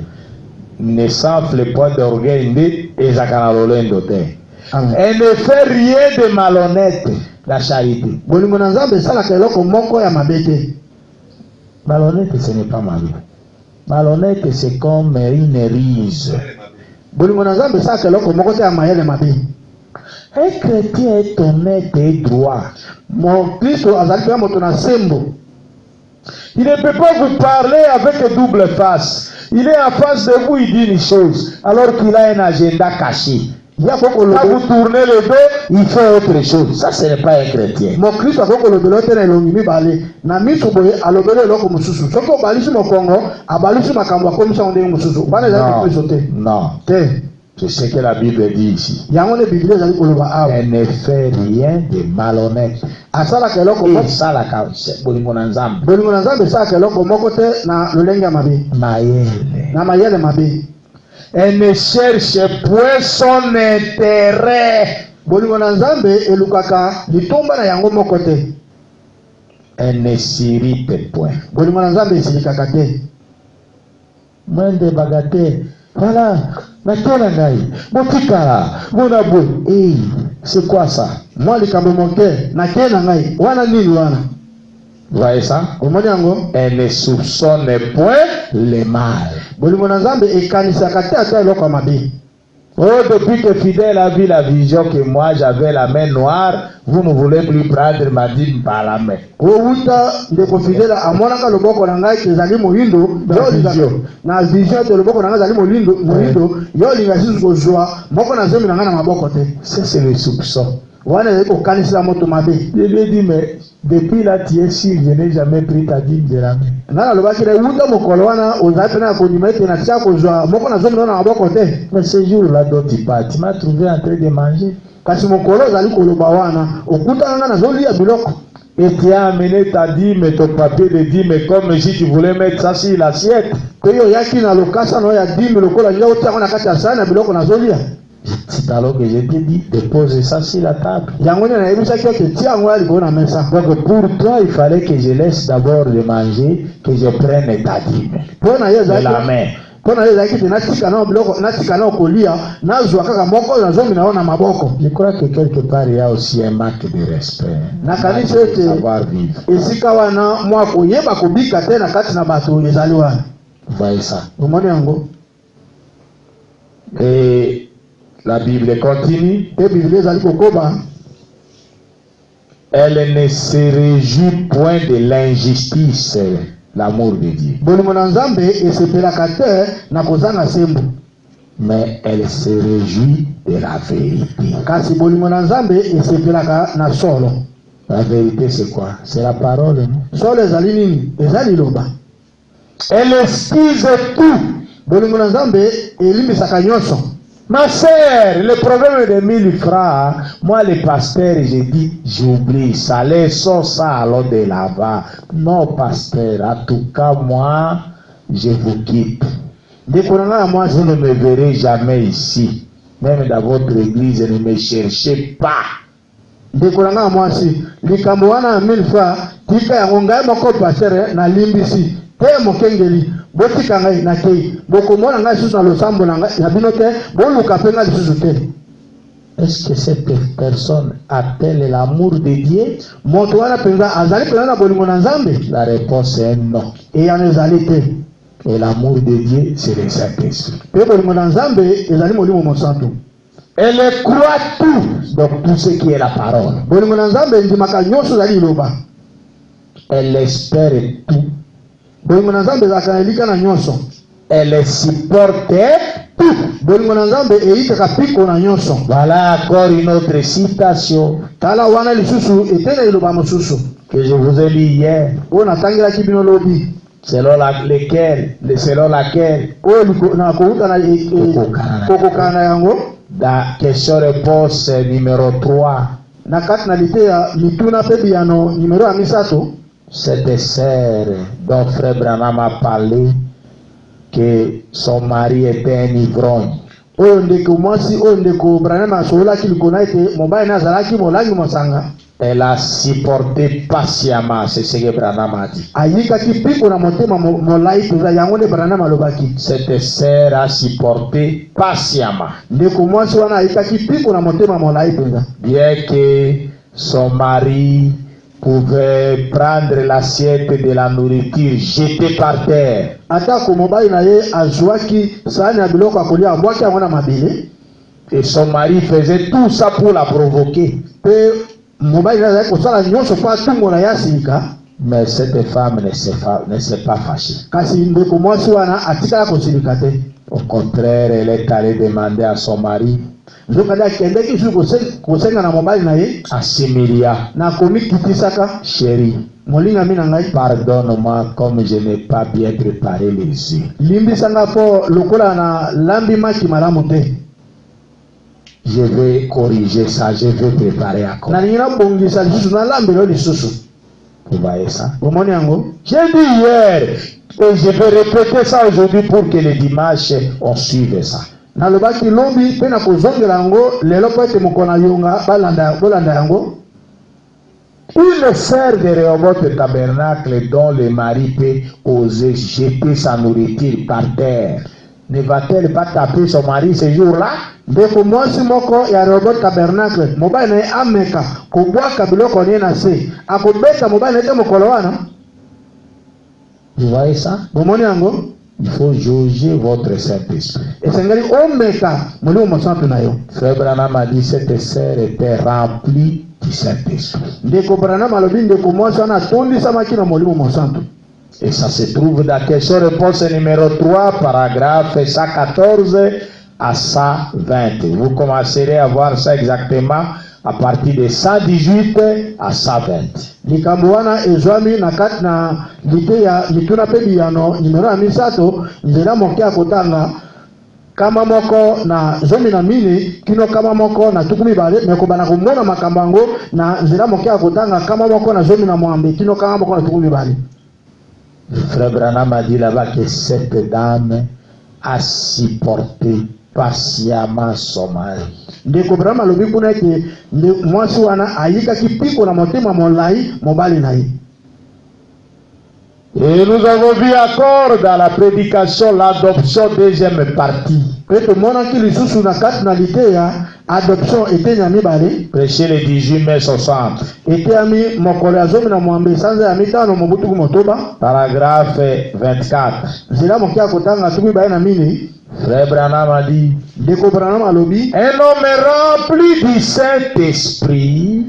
Ne s'enfle point d'orgueil ni ezakana lolendo te. Elle ne fait rien de malhonnête, la charité. Bolingo na Nzambe esalaka eloko moko ya mabe te. Malhonnête, ce n'est pas malhonnête. Malhonnête, c'est comme une rise. Bolingo na Nzambe esalaka eloko moko te ya mayele mabe. Un chrétien est honnête et droit. Mon Christ azali pe moto na sembo. Il ne peut pas vous parler avec double face. Il est en face de vous, il dit une chose, alors qu'il a un agenda caché. Quand vous tournez le dos, il fait autre chose. Ça, ce n'est pas un chrétien. Mon Christ a koko lobelo te na elongi mibale. Na miso boye alobelo eloko mususu. Soko balisi mokongo, abalisi makambo akomisa onde mususu. Bana ezali Kristo te. Non. Te. C'est ce que la Bible dit ici. Yango ne Biblia ezali koloba awa. Elle ne fait rien de malhonnête. Asalaka eloko moko. Asalaka bolingo na Nzambe. Bolingo na Nzambe esalaka eloko moko te na lolenge ya mabe. Mayele. Na mayele mabe. Elle ne cherche point son intérêt. Bolingo na Nzambe elukaka litomba na yango moko te. Elle ne s'irrite point. Bolingo na Nzambe esilikaka te. Mwende bagatelle. Voilà, nakela ngai, botikala, monabwe. Hey, c'est quoi ça? Moi likambo moke, nakela ngai, wana nini wana? Vous voyez ça? omoni yango Elle ne soupçonne point le mal. bolingo na nzambe ekanisaka te ata eloko ya mabe. Oh, depuis que Fidèle a vu la vision que moi j'avais la main noire, vous ne voulez plus prendre ma dîme par la main. owuta ndeko Fidèle amonaka loboko na ngai ezali moyindo na vision te loboko na ngai ezali moyindo yo olinga susu kozwa moko na nzembe na ngai na maboko te. C'est le soupçon. wana ezali kokanisela moto mabe. Je lui ai dit, mais depuis là tu es sûr, je n'ai jamais pris ta dîme de la main. nga nalobaki na ewuta mokolo wana ozali pena ya kondima ete na tia kozwa moko na nzembe na maboko te. Mais ce jour-là dont tu parles, tu m'as trouvé en train de manger. kasi mokolo ozali koloba wana okutana nga nazolia biloko. Et tu as amené ta dîme, ton papier de dîme, comme si tu voulais mettre ça sur l'assiette. pe yo oyaki na lokasa na oyo ya dimi lokola ngai otiango na kati ya sani ya biloko nazolia. C'est alors que je t'ai dit, dépose ça sur la table. yango nde nayebisaki ete tia yango ya likolo na mesa. Donc pour toi, il fallait que je laisse d'abord de manger, que je prenne ta dîme mpo na ye de la main. mpo na ye ezalaki ete natika nao biloko natika nao kolia nazwa kaka moko oyo nazongi na yo na maboko. Je crois que quelque part, il y a aussi un manque de respect. nakanisi De ete savoir vivre. esika wana mwa koyeba kobika te na kati na bato ezali wana. Vous voyez ça? omoni yango Et la Bible continue. te biblia ezali kokoba Elle ne se réjouit point de l'injustice, l'amour de Dieu. bolingo na nzambe esepelaka te na kozanga sembo, Mais elle se réjouit de la vérité. kasi bolingo na nzambe esepelaka na solo. La vérité, c'est quoi? C'est la parole. Non? solo ezali nini? ezali liloba. Elle excuse tout. bolingo na nzambe elimbisaka nyonso. Ma sœur, le problème de 1000 francs, moi le pasteur, j'ai dit, j'oublie ça, laissons ça alors de là-bas. Non pasteur, en tout cas moi, je vous quitte. ndeko na ngai ya mwasi Vous ne me verrez jamais ici. Même dans votre église, ne me cherchez pas. ndeko na ngai ya mwasi likambo wana ya 1000 francs tika yango ngai moko pasere na limbisi te mokengeli botika ngai na kei bokomona ngai lisusu na losambo na ngai na bino te boluka mpe ngai lisusu te. Est-ce que cette personne a-t-elle l'amour de Dieu? moto wana mpenza azali mpenza na bolingo na nzambe? La réponse est non. eyano ezali te. Et l'amour de Dieu, c'est le Saint-Esprit. mpe bolingo na nzambe ezali molimo mosantu. Elle croit tout, donc tout ce qui est la parole. bolingo na nzambe endimaka nyonso ezali liloba. Elle espère tout. bolingo na nzambe ezalaka na elika na nyonso. Elle supporte tout. bolingo na nzambe eyitaka piko na nyonso. Voilà encore une autre citation tala wana lisusu ete na liloba mosusu que je vous ai lu hier, oyo natangelaki bino lobi, selon laquelle oyo na kouta na kokokana na yango dans question-réponse numéro 3, na kati na lite ya mituna mpe biyano nimero ya misato. cette sœur dont frère Branham a parlé que son mari était un ivrogne. oyo ndeko mwasi oyo ndeko Branham asololaki likolo na ete mobali na azalaki molangi mosanga. Elle a supporté patiemment, c'est ce que Branham a dit. ayikaki piko na motema molai mpenza yango nde Branham alobaki. Cette sœur a supporté patiemment, ndeko mwasi wana ayikaki piko na motema molai mpenza. bien que son mari pouvait prendre l'assiette de la nourriture jetée par terre. atako mobali na ye azwaki sahani ya biloko ya kolia abwaki yango na mabele. Et son mari faisait tout ça pour la provoquer. mpe mobali na azalaki kosala nyonso mpo atungola ye asilika. Mais cette femme ne s'est pas fâchée. kasi ndeko mwasi wana atikala kosilika te. Au contraire, elle est allée demander à son mari, nzokali akendeki susu kosenga na mobali na ye Assimilia, na komikitisaka. chérie, molingami na ngai, pardonne-moi comme je n'ai pas bien préparé les yeux. limbisanga mpo lokola na lambimaki malamu te. Je vais corriger ça, je vais préparer encore. nalingi nabongisa lisusu nalambela yo lisusu. Vous voyez ça? omoni yango J'ai dit hier, et je vais répéter ça aujourd'hui pour que le dimanche, on suive ça. nalobaki lobi mpe na kozongela yango lelo mpo ete mokolo na yonga bolanda yango. Une sœur de Rehoboth Tabernacle dont le mari peut oser jeter sa nourriture par terre, ne va-t-elle pas taper son mari ce jour-là? ndeko mwasi moko ya Rehoboth tabernacle mobali na ye ameka kobwaka biloko nie na se akobeta mobali na ye te mokolo wana. Vous voyez ça? Bomoni yango? Il faut jauger votre Saint-Esprit. Esengeli omeka molimo mosantu na yo. Frère Branham a dit cette sœur était remplie du Saint-Esprit. Ndeko Branham alobi ndeko mwasi wana atondisamaki na molimo mosantu. Et ça se trouve dans question-réponse numéro 3, paragraphe 114 à 120. Vous commencerez à voir ça exactement à partir de 118 à 120. Likambo wana ezwami na kati na lite ya lituna pe biyano numero ya misato nzela moke ya kotanga kama moko na zomi na mini kino kama moko na tukumi bale mekobana komona makambo yango na nzela moke ya kotanga kama moko na zomi na mwambe kino kama moko na tukumi bale. Le frère Branham a dit là-bas que cette dame a supporté patiemment son mari. Ndeko Branham alobi kuna ke mwasi wana ayikaki piko na motema molai mobali na ye. Et nous avons vu encore dans la prédication l'adoption deuxième partie. Prêche le 18 mai 60. Paragraphe 24. Frère Branham a dit, un homme rempli du Saint-Esprit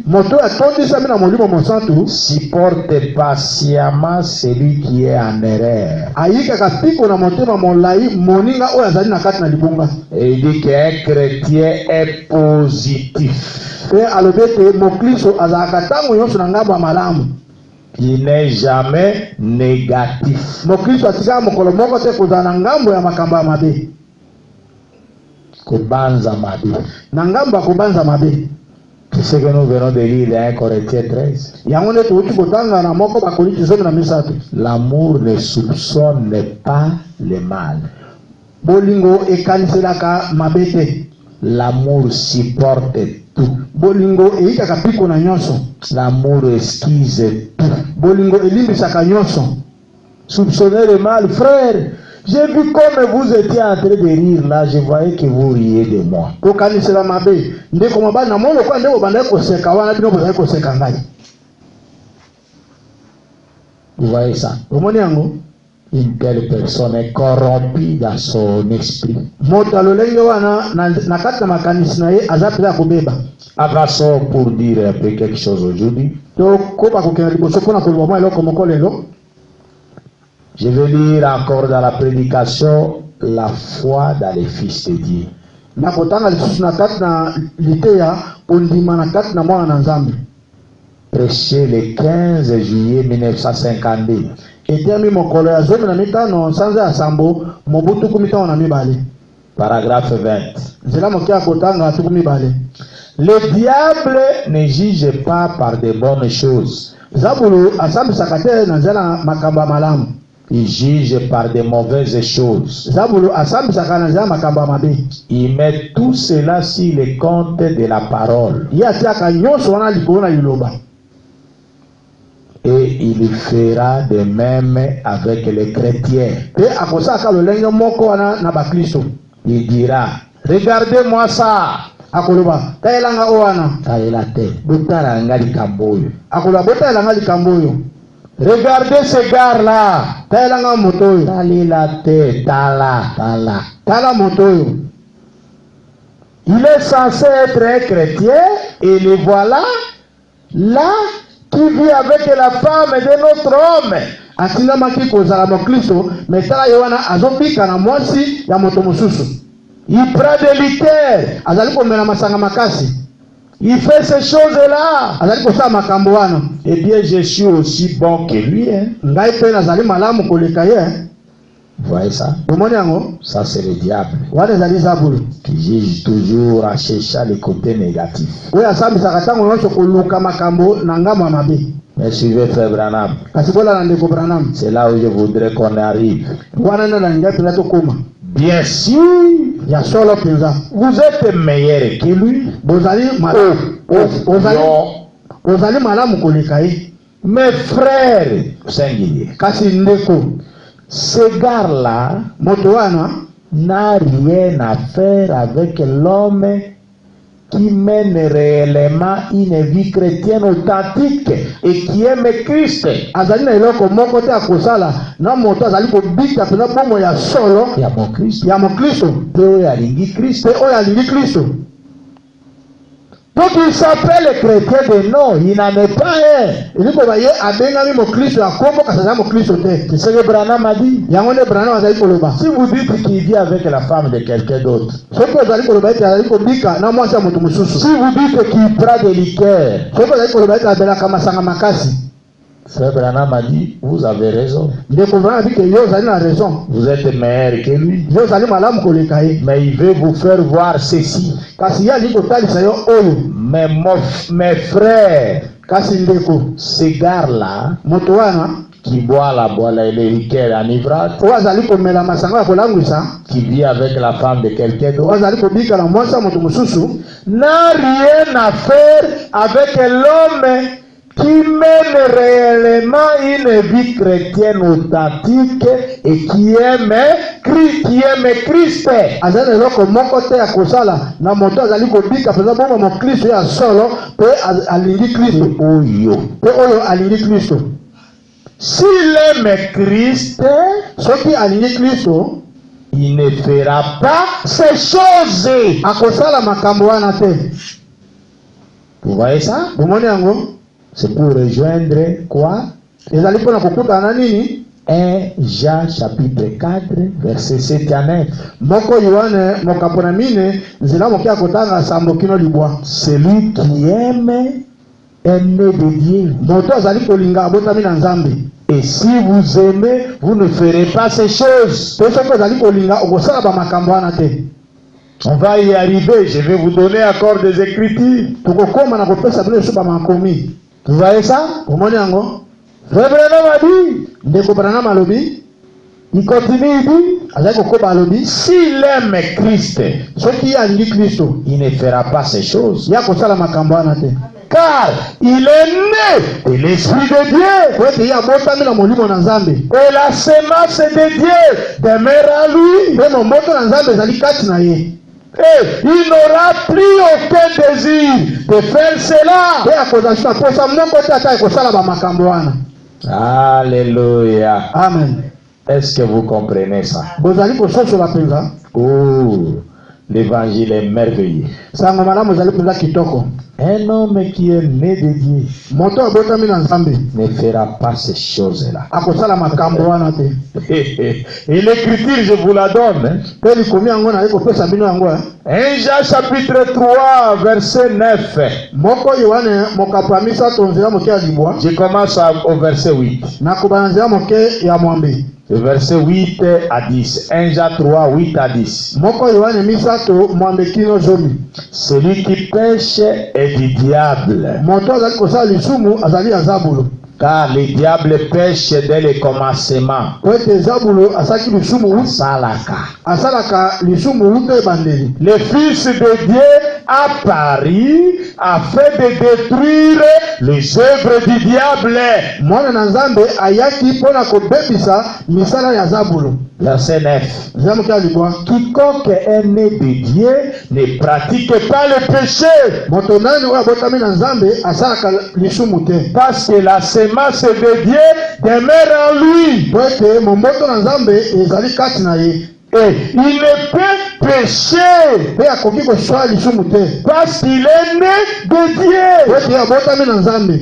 supporte patiemment celui qui est en erreur. Et il dit qu'un chrétien est positif. Il n'est jamais négatif. Kubanza mabe. C'est ce que nous venons de lire dans 1 Corinthiens 13. L'amour ne soupçonne pas le mal. L'amour supporte tout. L'amour esquisse tout. Soupçonnez le mal, frère. J'ai vu comme vous étiez en train de rire là, je voyais que vous riez de moi. Vous voyez ça? Une telle personne est corrompue dans son esprit. Avançons pour dire un peu quelque chose aujourd'hui. Je vais lire encore dans la prédication la foi dans les fils de Dieu. Prêché le 15 juillet 1952. Paragraphe 20. Le diable ne juge pas par de bonnes choses. Il juge par de mauvaises choses. Il met tout cela sur le compte de la parole. Et il fera de même avec les chrétiens. Il dira, regardez-moi ça. Regardez ce gars-là. Il est censé être un chrétien et le voilà là qui vit avec la femme de notre homme. Il prend des liqueurs. Il fait ces choses-là. Eh bien, je suis aussi bon que lui. Hein? Vous voyez ça? Ça, c'est le diable qui juge toujours en cherchant les côtés négatifs. Mais suivez Frère Branham. C'est là où je voudrais qu'on arrive. Bien sûr, vous êtes meilleur que lui. Mes frères singuliers, ce gars-là n'a rien à faire avec l'homme qui mène réellement une vie chrétienne authentique et qui aime Christ. azali na eloko moko te akosala na moto azali kobika pena bomo ya solo Ya mon Christ. ya mokristo Pe oyo alingi Christ. pe oyo alingi kristo. Donc il s'appelle chrétien de nom, il n'en est pas un. elikoba ye abengami mokristo ya kombo kasi azali mokristo te. C'est ce que Branham a dit. yango nde branham azali koloba. Si vous dites qu'il vit avec la femme de quelqu'un d'autre, soki ozali koloba ete azali kobika na mwasi ya moto mosusu, si vous dites qu'il prend des liqueurs, soki ozali koloba ete abelaka masanga makasi, Frère Branham a dit, vous avez raison. ndeko branham abi ke yo ozali na raison, Vous êtes meilleur que lui. yo ozali malamu koleka ye, Mais il veut vous faire voir ceci. kasi ye alingi kotalisa yo oyo. Mais mes frères, kasi ndeko ces gars-là, moto wana qui boit les liqueurs enivrants, oyo azali komela masanga ya kolangwisa, qui vit avec la femme de quelqu'un oyo d'autre, azali kobika na mwasi ya moto mosusu, n'a rien à faire avec l'homme qui mène réellement une vie chrétienne authentique et qui aime Christ. azali na eloko moko te ya kosala na moto azali kobika mpenza bongo mokristo ya solo mpe alingi kristo, mpe oyo alingi kristo. S'il aime Christ, soki alingi kristo il ne fera pas ces choses. akosala makambo wana te. Vous voyez ça? bomoni yango C'est pour rejoindre quoi? ezali mpona kokutana na nini? 1 Jean chapitre 4 verset 7 à 9. moko yohane mokambo na mine nzela moke ya kotanga sambo kino libwa. Celui qui aime est né de Dieu. moto azali kolinga abotami na nzambe. Et si vous aimez, vous ne ferez pas ces choses. pe soki ozali kolinga okosala bamakambo wana te. On va y arriver. Je vais vous donner encore des écritures. tokokoma na kopesa bino esu bamakomi. Vous voyez ça? omoni yango Frère Branham a dit, ndeko branham alobi, il continue, il dit, azali kokoba alobi s'il aime Christ, soki ye alingi kristo il ne fera pas ces choses. ye akosala makambo wana te. Car il est né de l'Esprit de Dieu. po ete ye abotami na molimo na nzambe, Et la semence de Dieu demeure en lui. mpe momboto na nzambe ezali kati na ye. Et il n'aura plus aucun désir de faire cela. pe akozala na posa moko te ata ekosala bamakambo wana. Alléluia. amen. Est-ce que vous comprenez ça? bozali kososola mpenza. Oh, l'évangile est merveilleux. sango malamu ezali mpenza kitoko. Un homme qui est né de Dieu moto abotami na nzambe ne fera pas ces choses-là. akosala makambo wana te. Et l'écriture, je vous la donne. Hein? pe likomi yango naye kopesa bino yango. 1 Jean chapitre 3, verset 9. moko yohane mokapo ya misato nzela moke ya libwa, Je commence au verset 8. nakoba na nzela moke ya mwambe. Le verset 8 à 10. 1 Jean 3, 8 à 10. moko yohane misato mwambe kino zomi. Celui qui pêche est du diable. moto azali kosala lisumu azali ya zabulo, Car le diable pêche dès le commencement. po ete zabulo asalaki lisumu, Salaka. asalaka lisumu wuta ebandeli. Le Fils de Dieu apparu afin de détruire les œuvres du diable. mwana na nzambe ayaki mpona kobebisa misala ya zabulo. Verset 9. nzela moke ya libwa, Quiconque est né de Dieu ne pratique pas le péché, moto nani oyo abotami na nzambe asalaka lisumu te. parce que la semence de Dieu demeure en lui. po ete momboto na nzambe ezali kati na ye, Et il ne peut pécher pe akoki kosala lisumu te parce qu'il est né de po Dieu. ete abotami na nzambe.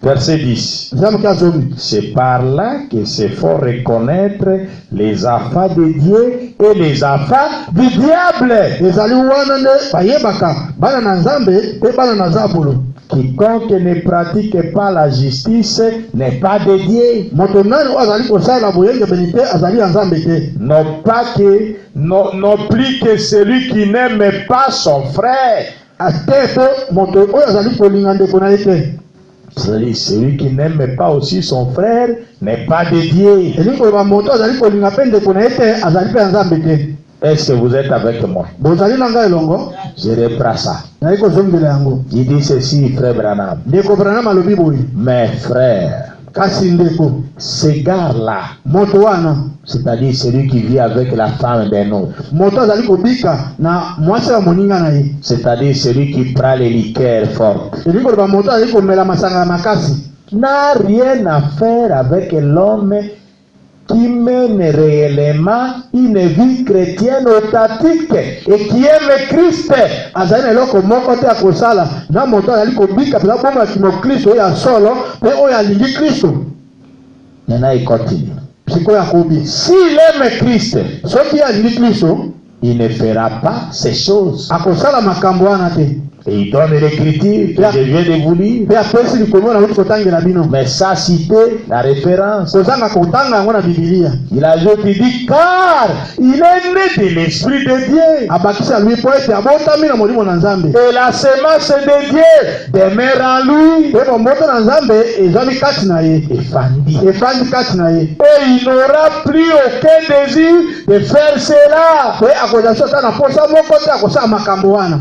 Verset 10. nzela moke ya zomi. C'est par là que se faut reconnaître les enfants de Dieu et les enfants du diable. ezali wana nde bayebaka bana na nzambe pe bana na zabulo. Quiconque ne pratique pas la justice n'est pas de Dieu. moto nani oyo azali kosala boyengebeni te azali ya nzambe te. Non plus que celui qui n'aime pas son frère. ate pe moto oyo azali kolinga ndeko na ye te. Celui qui n'aime pas aussi son frère n'est pas de Dieu. elingi koloba moto azali kolinga mpe ndeko na ye te azali mpe ya nzambe te. Est-ce que vous êtes avec moi? bozali na ngai elongo. Je reprends ça. naye kozongela yango. Il dit ceci, frère Branham. ndeko branham alobi boye, Mes frères, kasi ndeko ce gars-là, moto wana c'est-à-dire celui qui vit avec la femme d'un autre, moto azali kobika na mwasi ya moninga na ye, c'est-à-dire celui qui prend les liqueurs fortes, elingi koloba moto azali komela masanga ya makasi, n'a rien à faire avec l'homme qui mène réellement une vie chrétienne authentique et qui aime Christ. azali na eloko moko te ya kosala na moto azali kobika peza bomba kimo Kristo oyo ya solo mpe oyo alingi Kristo. Maintenant, il continue. sikoyo akobi S'il aime Christ, soki alingi Kristo il ne fera pas ces choses. akosala makambo wana te. Et il donne l'écriture que je viens de vous lire. mpe apesi likombo na kuti kotangela bino Mais ça cité la référence. kozanga kotanga yango na Bibilia. Il ajoute, il dit, car il est né de l'Esprit de Dieu. abakisi alui po ete abotami na molimo na Nzambe, Et la semence de Dieu demeure en lui. mpe bomboto na Nzambe ezwami kati na ye, Efandi. efandi kati na ye, Et il n'aura plus aucun désir de faire cela. mpe akozala so ata na posa moko te akosala makambo wana.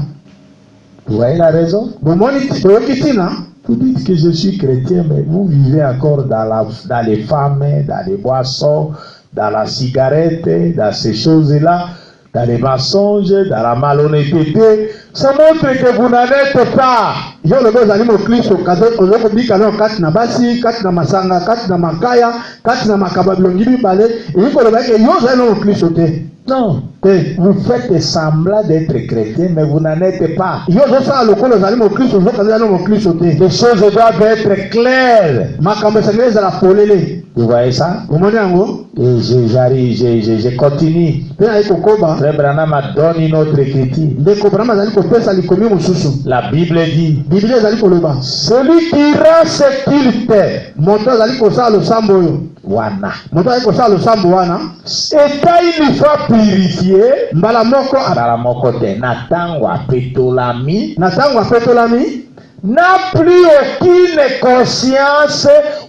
Vous voyez la raison? bomoni toyoki ntina Vous dites que je suis chrétien, mais vous vivez encore dans les femmes, dans les boissons, dans la cigarette, dans ces choses-là, dans les mensonges, dans la malhonnêteté. Ça montre que vous n'en êtes pas. yo lobi ozali mokristo oza kobika nao kati na basi, kati na masanga, kati na makaya, kati na makambo ya bilongi mibale, elingi koloba eke yo ozali na mokristo te. Non. Vous faites semblant d'être chrétien, mais vous n'en êtes pas. yo ozosala lokola ozali mokristo ozoka ozali na mokristo te. Les choses doivent être claires. makambo esengeli ezala polele. Vous voyez ça? omoni yango Et je continue. mpe naye kokoba Frère Branham a donné une autre écriture. ndeko Branham azali kopesa likomi mosusu. La Bible dit, Biblia ezali koloba celui qui rend ce culte, moto azali kosala losambo oyo, wana, moto azali kosala losambo wana étant une fois purifié, mbala moko abala moko te, na tango apetolami, na ntango apetolami n'a plus aucune conscience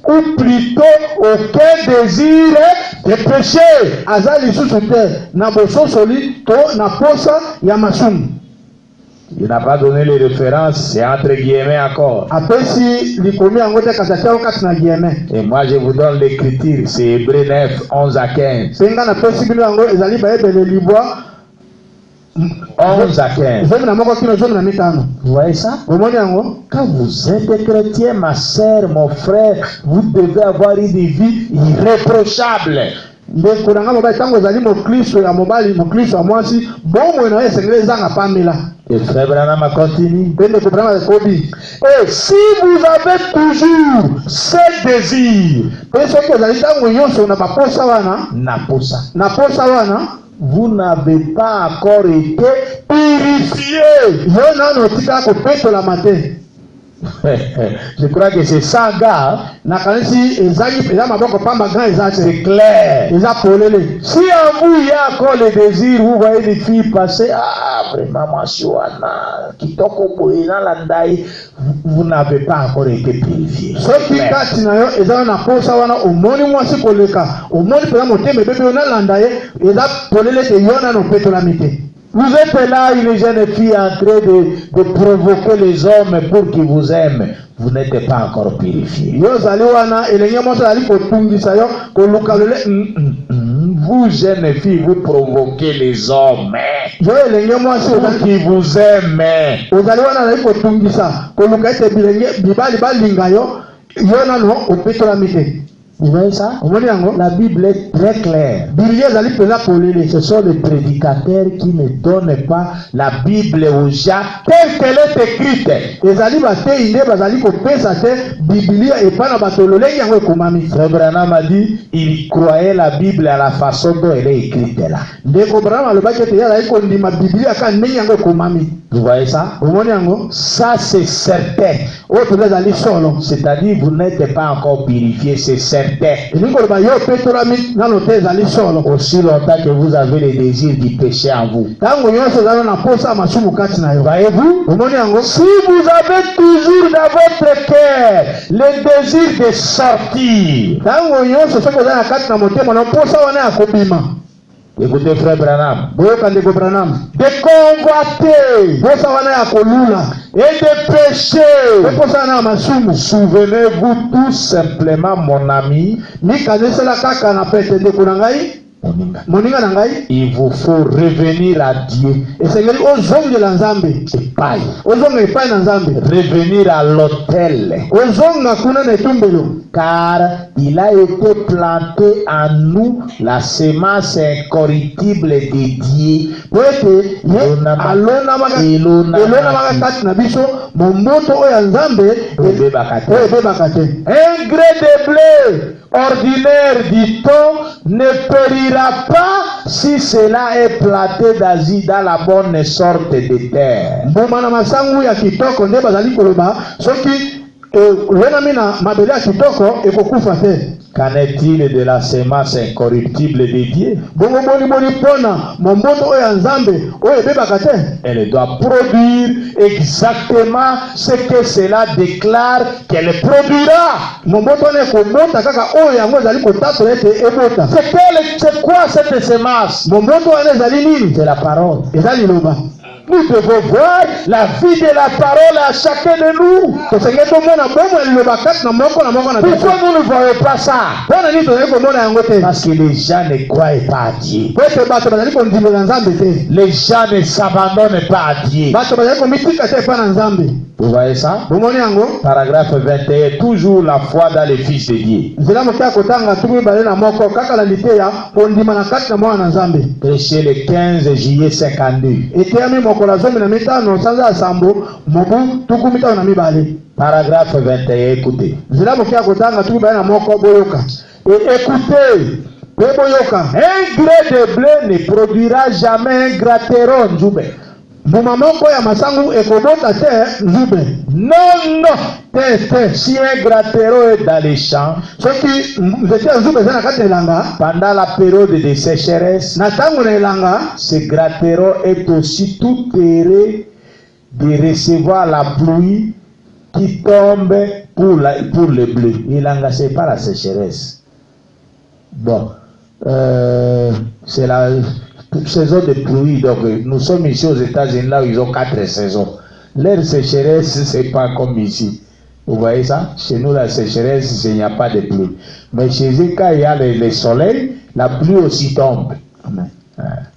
ou plutôt aucun désir de péché. aza lisusu te na bososoli to na posa ya masumu. Il n'a pas donné les références, c'est entre guillemets encore. apesi likomi yango te kasi atia kati na guillemets. Et moi je vous donne l'écriture, c'est Hébreux 9, 11 à 15. mpe nga napesi bino yango ezali bayebele libwa 11 à 15. zomi na moko kino zomi na mitano. Vous voyez ça? omoni yango Quand vous êtes chrétien, ma sœur, mon frère, vous devez avoir une vie irréprochable. ndeko na nga mobali ntango ezali mokristo ya mobali, mokristo ya mwasi, bomoi na yo esengeli ezanga pamela. Et frère Branham continue. mpe ndeko Branham akobi Et si vous avez toujours ce désir, mpe soki ozali ntango nyonso na baposa wana, na posa wana, vous n'avez pas encore été purifié. yo nano otikala kopetolama te. Je crois que c'est ça, gars. nakanisi eza maboko pamba grand eza C'est te, clair. eza polele. Si en vous il y a encore le désir, vous voyez les filles passer, ah vraiment, Mashuana, Kitoko Boina Landai, vous n'avez pas encore été purifié. soki kati na yo eza na posa wana omoni mwasi koleka, omoni mpenza motema ebebe yo nalanda ye, eza polele te yo nano opetolami te. Vous êtes là, une jeune fille en train de provoquer les hommes pour qu'ils vous aiment. Vous n'êtes pas encore purifié. yo ozali wana elenge mwasi azali kotungisa yo koluka lole. Vous, jeune fille, vous provoquez les hommes yo elenge mwasi pour qu'ils vous aiment. ozali wana azali kotungisa koluka ete bilenge mibali balinga yo, yo nano opetolami te. Vous voyez ça? omoni yango La Bible est très claire. Biblia ezali mpenza polele. Ce sont les prédicateurs qui ne donnent pas la Bible aux gens telle qu'elle est écrite. ezali batei nde bazali kopesa te Biblia epai na bato lolenge yango ekomami. Frère Branham a dit il croyait la Bible à la façon dont elle est écrite là. ndeko Branham alobaki ete ye azali kondima Biblia ka ndenge yango ekomami. Vous voyez ça? omoni yango Ça c'est certain. oyo mpenza ezali solo. C'est-à-dire vous n'êtes pas encore purifié, c'est certain. elingi koloba yo opetolami nano te ezali solo. Aussi longtemps que vous avez le désir du péché en vous. ntango nyonso ezali na posa masumu kati na yo. Voyez-vous? omoni yango Si vous avez toujours dans votre cœur le désir de sortir, ntango nyonso soki ozali na kati na motema na posa wana ya kobima, Écoutez frère Branham. boyoka ndeko Branham, De convoiter posa wana ya kolula et de pécher. posa wana ya masumu. Souvenez-vous tout simplement, mon ami, Mikanesela kaka na pete ndeko na ngai, moninga na ngai, il vous faut revenir à Dieu. esengeli ozongela Nzambe, Epai. ozonga epai na Nzambe, Revenir à l'autel. ozonga kuna na etumbelo, Car il a été planté en nous la semence incorruptible de Dieu. po ete ye alonamaka kati na biso momboto oyo ya Nzambe oyo ebebaka te. Un gré de blé ordinaire, dit-on, ne périra pas si cela est planté dans la bonne sorte de terre. Mbuma na masangu ya kitoko nde bazali koloba soki lonami na mabele ya kitoko ekokufa te. Qu'en est-il de la semence incorruptible de Dieu? Bongo boni pona momboto oyo ya Nzambe oyo ebebaka te. Elle doit produire exactement ce que cela déclare qu'elle produira. Momboto wana ekobota kaka oyo yango ezali kotatola ete ebota. C'est quoi cette semence? Momboto wana ezali nini? C'est la parole. Ezali loba. Nous devons voir la vie de la parole à chacun de nous. Pourquoi nous ne voyons pas ça? Parce que les gens ne croient pas à Dieu. Les gens ne s'abandonnent pas à Dieu. Vous voyez ça? Paragraphe 21, toujours la foi dans le Fils de Dieu. Prêché le 15 juillet 52. Paragraphe 21, écoutez. Et écoutez, un gré de blé ne produira jamais un gratteron. Non, si un gratteron est dans les champs, pendant la période de sécheresse, ce gratteron est aussi tout heureux de recevoir la pluie qui tombe pour le blé. Il n'engage pas la sécheresse. Bon, c'est la saison de pluie. Donc, nous sommes ici aux États-Unis, là où ils ont 4 saisons. Leur sécheresse, c'est pas comme ici. Vous voyez ça? Chez nous, la sécheresse, il n'y a pas de pluie. Mais chez eux, quand il y a le soleil, la pluie aussi tombe.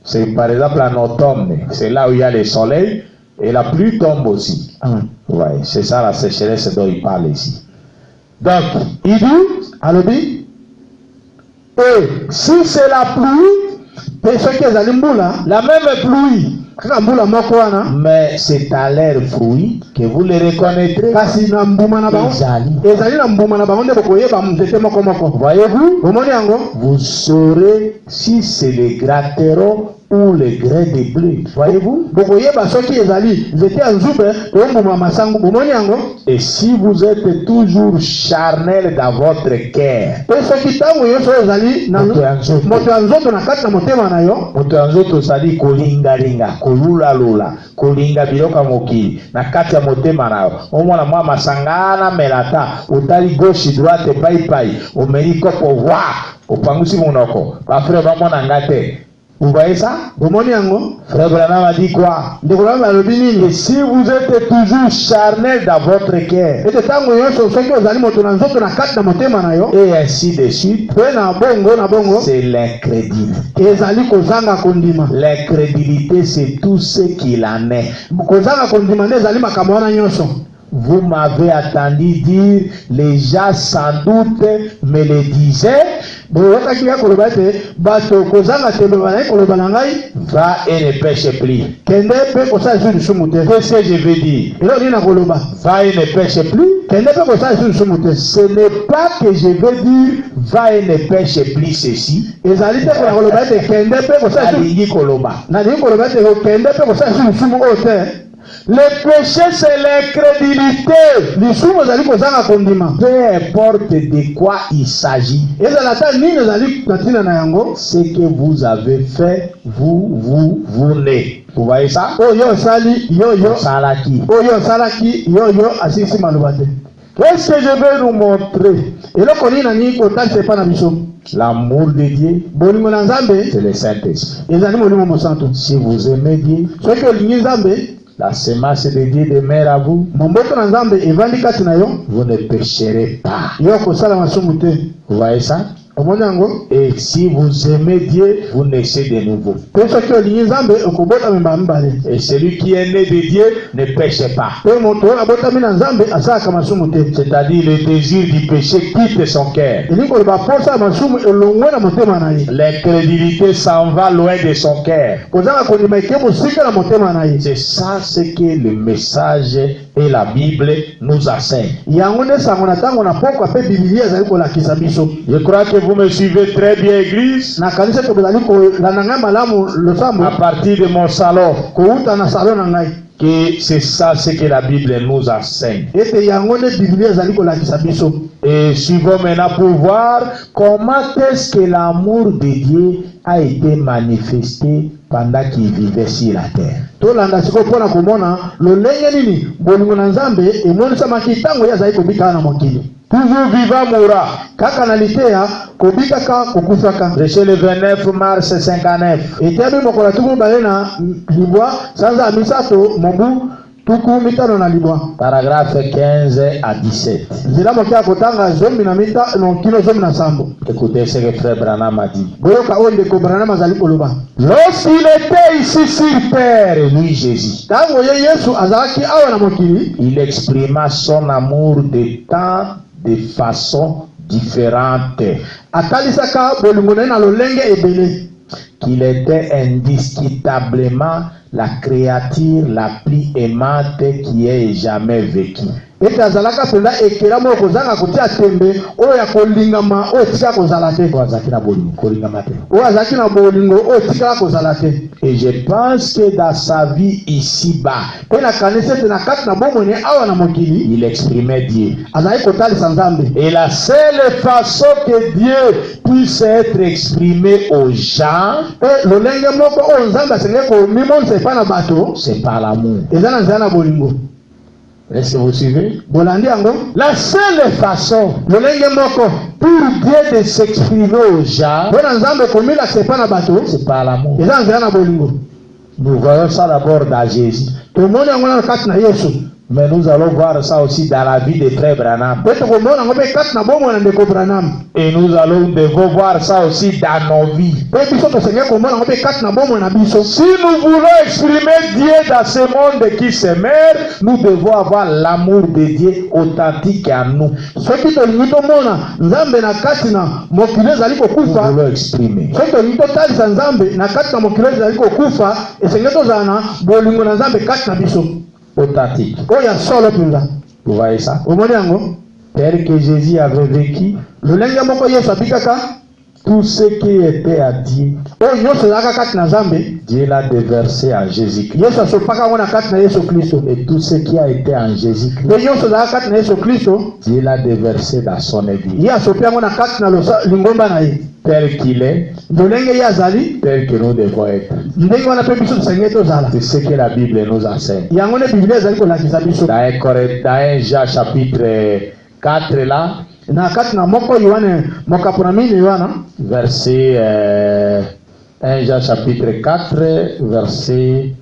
C'est par exemple en automne, c'est là où il y a le soleil et la pluie tombe aussi. Ouais, c'est ça la sécheresse dont il parle ici. Donc, il dit, et si c'est la pluie, la même pluie, mais c'est à leur fruit que vous les reconnaîtrez. Voyez-vous? Vous saurez si c'est le gratteron ou le gré de blé. Voyez-vous? Et si vous êtes toujours charnel dans votre cœur, kolinga biloka mokili na kati ya motema nayo omona mwa masangana melata utali gauche droite pai omeli kopo wa opangusi monoko bafrère bamona ngate. Vous voyez ça? Frère Branham a dit quoi? Et si vous êtes toujours charnel dans votre cœur, et ainsi de suite, c'est l'incrédulité. L'incrédulité, c'est tout ce qu'il en est. Vous m'avez entendu dire, les gens sans doute me le disaient, va et ne pêche plus. Qu'est-ce que je veux dire? Va et ne pêche plus. Ce n'est pas que je veux dire va et ne pêche plus ceci. Le péché, c'est l'incrédulité. Peu importe de quoi il s'agit. Ce que vous avez fait, vous n'êtes. Vous voyez ça? Qu'est-ce que je vais nous montrer? L'amour de Dieu, bolingo na nzambe c'est le Saint-Esprit. ezali molimo mosantu. Si vous aimez Dieu, soki olingi nzambe, la semence de Dieu demeure à vous, momboto na nzambe evandi kati na yo, vous ne pécherez pas. yo kosala masumu te. Vous voyez ça? Omoni yango? Et si vous aimez Dieu, vous naissez de nouveau. Pe soki olingi nzambe okobota mimba mibale. Et celui qui est né de Dieu ne pêche pas. Pe moto oyo abotami na nzambe asalaka masumu te. C'est-à-dire le désir du péché quitte son cœur. elingi koloba posa masumu elongwe na motema na ye. L'incrédulité s'en va loin de son cœur. kozanga kondima eke mosika na motema na ye. C'est ça ce que le message et la Bible nous enseignent. yango nde sango na ntango na pokwa pe bibilia ezali kolakisa biso. Je crois que vous me suivez très bien, Église. na kanisa to bezali kolanda ngai malamu losambo À partir de mon salon, kouta na salon na ngai. que c'est ça ce que la Bible nous enseigne. ete yango nde bibilia ezali kolakisa biso. Et suivons maintenant pour voir comment est-ce que l'amour de Dieu a été manifesté pendant qu'il vivait sur la terre. tolanda sikoyo mpona komona lolenge nini bolingo na nzambe emonisamaki ntango ye azali kobika na mokili. Toujours vivant mourra. kaka na liteya kobikaka kokufaka. Prêché le 29 mars 59. eteyami mokolo ya tuku mibale na libwa sanza ya misato mobu tuku mitano na libwa. Paragraphe 15 à 17. nzela moke ya kotanga zomi na mitano kino zomi na sambo. Écoutez ce que Frère Branham a dit. boyoka oyo ndeko Branham azali koloba. Lorsqu'il était ici sur terre, lui Jésus, ntango ye yesu azalaki awa na mokili, il exprima son amour de tant de façon différente, atalisaka bolingo na ye na lolenge ebele. qu'il était indiscutablement la créature la plus aimante qui ait jamais vécu. ete azalaka mpenza ekela moko kozanga kotia tembe oyo ya kolingama oyo etikala kozala te. Oyo azalaki na bolingo kolingama te. oyo azalaki na bolingo oyo etikala kozala te. Et je pense que dans sa vie ici-bas, mpe nakanisi ete na kati na bomoi awa na mokili il exprimait Dieu. azalaki kotalisa nzambe. Et la seule façon que Dieu puisse être exprimé aux gens, mpe lolenge moko oyo nzambe asengeli komimonisa epai na bato c'est par l'amour. eza na nzela na bolingo. Est-ce que vous suivez? bolandi yango. La seule façon lolenge moko pour Dieu de s'exprimer aux gens, mpo na nzambe komilakisa epai na bato c'est par l'amour. eza na nzela na bolingo. Nous voyons ça d'abord dans Jésus. tomoni yango na kati na yesu. Mais nous allons voir ça aussi dans la vie de Frère Branham. mpe tokomona yango mpe kati na bomoi na ndeko Branham. Et nous devons voir ça aussi dans nos vies. mpe biso tosengeli komona yango mpe kati na bomoi na biso. Si nous voulons exprimer Dieu dans ce monde qui se meurt, nous devons avoir l'amour de Dieu authentique en nous. soki tolingi tomona nzambe na kati na mokili ezali Nous kokufa, voulons exprimer. soki tolingi totalisa nzambe na kati na mokili ezali kokufa, esengeli tozala na bolingo na nzambe kati na biso Authentique. oyo ya solo mpenza. Vous voyez ça? omoni yango Tel que Jésus avait vécu, lolenge moko yesu abikaka tout ce qui était à Dieu, oyo nyonso ezalaka kati na nzambe, Dieu l'a déversé en Jésus-Christ. yesu asopaka yango na kati na yesu kristo. Et tout ce qui a été en Jésus-Christ, mpe nyonso ezalaka kati na yesu kristo, Dieu l'a déversé dans son église. ye asopi yango na kati na lingomba na ye. Tel qu'il est, lolenge ye azali, tel que nous devons être. ndenge wana mpe biso tosengeli tozala. C'est ce que la Bible nous enseigne. yango nde biblia ezali kolakisa biso. Dans 1 Jean chapitre 4 là, na kati na moko yohane mokapo na mine wana verset 1 Jean chapitre 4 verset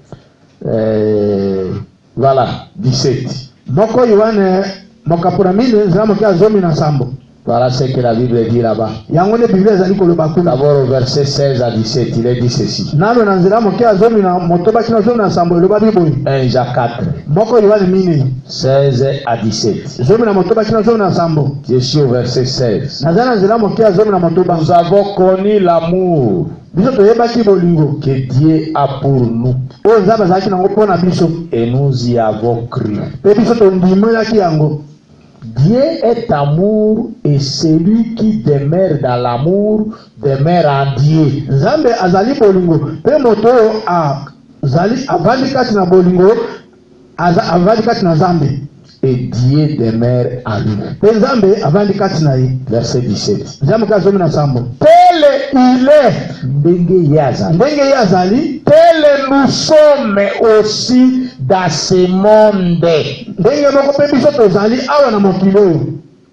voilà 17. moko yohane mokapo na mine nzela moke ya zomi na sambo. Voilà ce que la Bible dit là-bas. yango nde biblia ezali koloba kuna. D'abord au verset 16 à 17, il est dit ceci. nano na nzela moke ya zomi na motoba kino zomi na sambo eloba biboyi. 1 Jean 4, moko yohane mine 16 à 17. zomi na motoba kino zomi na sambo. Je suis au verset 16. naza na nzela moke ya zomi na motoba. Nous avons connu l'amour biso toyebaki bolingo que Dieu a pour nous oyo nzambe azalaki nango mpo na biso, et nous y avons cru. mpe biso tondimelaki yango. Dieu est amour et celui qui demeure dans l'amour demeure en Dieu. nzambe azali bolingo, mpe moto oyo azali avandi kati na bolingo avandi kati na nzambe, Et Dieu demeure en lui. mpe nzambe avandi kati na ye. Verset 17. nzambe ka zomi na sambo. Tel il est, ndenge yaza. ndenge ye azali, Tel nous sommes aussi dans ce monde. ndenge moko mpe biso tozali awa na mokili oyo.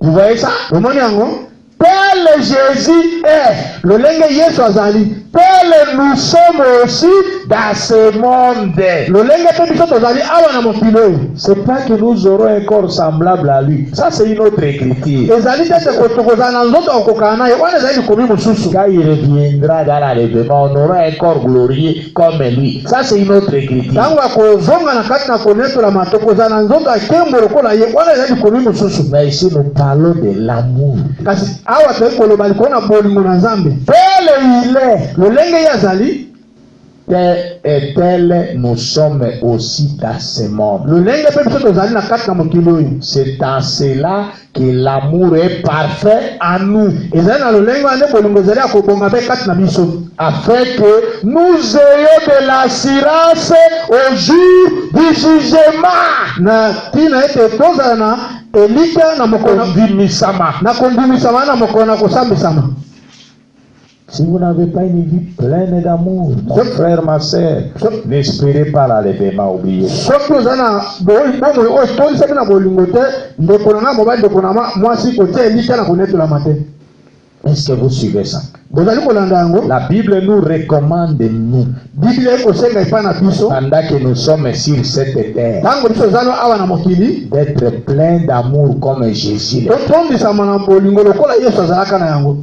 Vous voyez ça? omoni yango. tel Jésus est, lolenge Yesu azali, tel nous sommes aussi dans ce monde. lolenge pe biso tozali awa na mokili. C'est pas que nous aurons un corps semblable à lui. Ça, c'est une autre écriture. Ezali tete kotokozala na nzoto okokana naye wana ezali likomi mosusu. Quand il reviendra dans l'enlèvement, on aura un corps glorieux comme lui. Ça, c'est une autre écriture. Tango akozonga na kati na konetola mato kozala na nzoto akembo lokola ye wana ezali likomi mosusu. Mais ici, nous parlons de l'amour. Kasi awa toyei koloba likolo na bolingo na Nzambe. Tel il est, lolenge ye azali, tel et tel nous sommes aussi dans ce monde. lolenge pe biso tozali na kati na mokili oyo. C'est dans cela que l'amour est parfait en nous, Ezali na lolenge wana nde bolingo ezali akobonga pe kati na biso, afin que nous ayons de l'assurance au jour du jugement. na tina ete tozala na elika na mokolo na kondimisama na mokolo na kosambisama. Si vous n'avez pas une vie pleine d'amour, mon frère, ma soeur, n'espérez pas l'enlèvement, oubliez. Soki ozali na bomoi oyo tolisaki na bolingo te, ndeko na nga mobali, ndeko na mwasi kotia elika na konetolama te. Est-ce que vous suivez ça? Bozali kolanda yango. La Bible nous recommande, nous, Biblia ekosenga epai na biso pendant que nous sommes sur cette terre, ntango biso ozali awa na mokili, d'être plein d'amour comme Jésus l'est. totondisama na bolingo lokola Yesu azalaka na yango.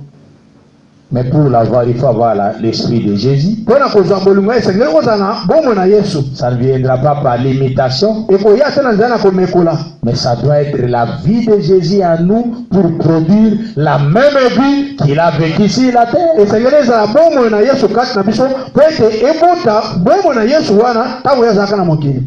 Mais pour l'avoir, il faut avoir l'esprit de Jésus. Mpona kozwa bolingo esengeli kozala na bomoi na Yesu. Ça ne viendra pas par l'imitation, Ekoya te na nzela na komekola, mais ça doit être la vie de Jésus en nous pour produire la même vie qu'il a vécue sur la terre. esengeli ezala bomoi na Yesu kati na biso mpo ete ebota bomoi na Yesu wana ntango ye azalaka na mokili.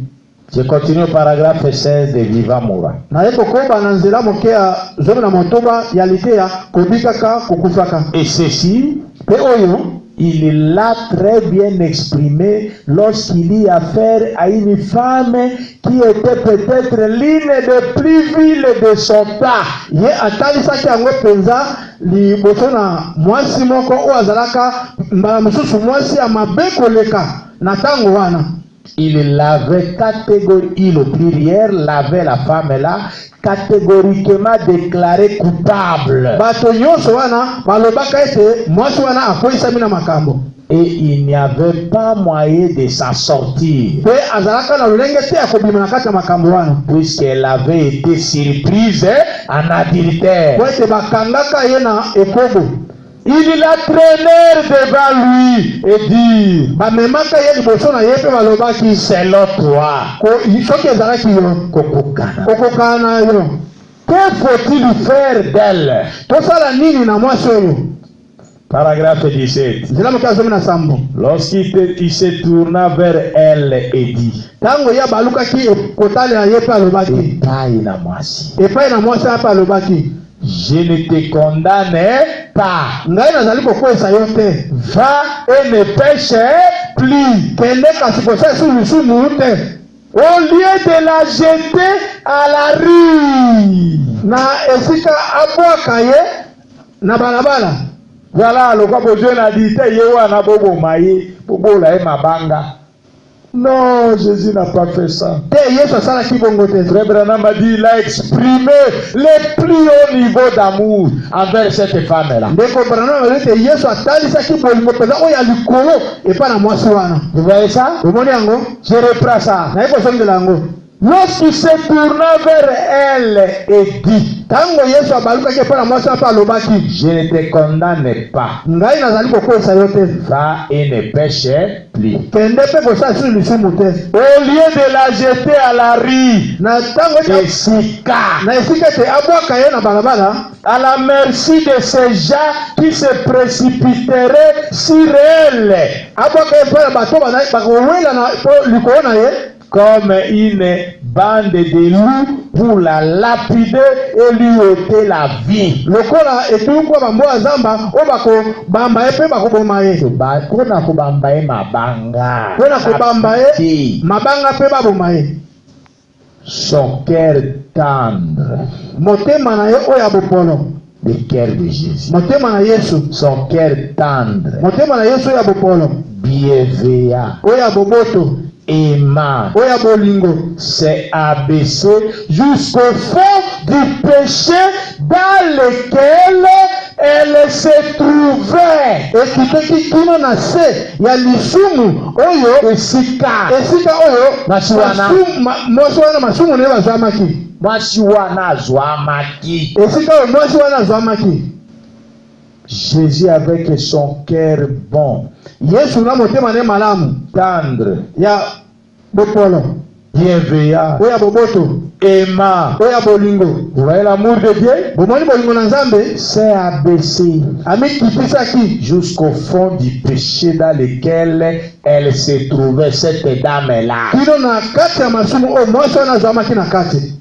Je continue au paragraphe 16 de Vivant Moura. naye kokoba na nzela moke ya zomi na motoba ya liteya kobikaka kokufaka. Et ceci, Mpe oyo il l'a très bien exprimé lorsqu'il y a affaire à une femme qui était peut-être l'une des plus viles de son temps. ye atalisaki yango mpenza liboso na mwasi moko oyo azalaka mbala mosusu mwasi ya mabe koleka na ntango wana. Il l'avait il au pluriel, l'avait la femme là, catégoriquement déclaré coupable. Bato nyonso wana balobaka ete mwasi wana akoyisami na makambo. Et il n'y avait pas moyen de s'en sortir, Mpe azalaka na lolenge te ya kobima na kati ya makambo wana. puisqu'elle avait été surprise en adultère. Po ete bakangaka ye na ekobo. Il la traînèrent devant lui et dit, Bamemaka ye liboso na ye mpe balobaki, selon toi, soki ezalaki yo Kokokana, okokana na yo, que faut-il faire d'elle? tosala nini na mwasi oyo? Paragraphe 17. Nzela moke ya zomi na sambo. Lorsqu'il se tourna vers elle et dit, Ntango ye balukaki kotalela ye mpe alobaki, epai na mwasi, epai na mwasi mpe alobaki, je ne te condamne pas. ngai nazali kokwesa yo te, Va et ne pêche plus. kende kasi kosala esu lisumu te. Au lieu de la jeter à la rue. Na esika abwaka ye na balabala. Voilà, le quoi besoin a dit, na bobo maye, bobo la mabanga. Non, Jésus n'a pas fait ça. Te Yesu asalaki bongo te. Frère Branham a dit, il a exprimé le plus haut niveau d'amour envers cette femme-là. Ndeko Branham a dit Yesu atalisaki bolingo mpenza oyo ya likolo epai na mwasi wana. Vous voyez ça? Omoni yango? Je reprends ça. Naye kosongela yango. Lorsqu'il se tourna vers elle et dit, Tango Yesu abalukaki epai na mwasi mpe alobaki, je ne te condamne pas. ngai nazali kokwesa yo te. Va et ne pêche plus. Kende mpe kosala esu lisumu te. Au lieu de la jeter à la rue, Na ntango na esika ete abwaka ye na balabala, à la merci de ces gens qui se précipiteraient sur elle, abwaka ye epai na bato bakowela na likolo na ye comme une bande de loups pour la lapider et lui ôter la vie. lokola etunkwa bambo ya zamba oyo bakobamba ye mpe bakoboma ye, Mpona kobamba ye mabanga, mpo na kobamba ye mabanga mpe baboma ye. son cœur tendre, Motema na ye oyo ya bopolo, le cœur de Jésus, motema na Yesu, son cœur tendre, motema na Yesu oyo ya bopolo, bienveillant, oyo ya boboto, aimant. oya bolingo. C'est abaissé jusqu'au fond du péché dans lequel elle se trouvait. Ekiteki kino na se ya lisumu oyo Esika oyo Mwasi wana. mwasi wana masumu naye bazwamaki. mwasi wana azwamaki. Esika oyo mwasi wana azwamaki. Jésus avec son cœur bon, Yesu na motema ne malamu tendre, ya bopolo bienveillant, oya boboto aimant. oya bolingo. Vous voyez l'amour de Dieu? Bomoni bolingo na Nzambe C'est abaissé amikitisaki jusqu'au fond du péché dans lequel elle se trouvait, cette dame-là. kino na kati ya masumu oyo mwasi wana azwamaki na kati.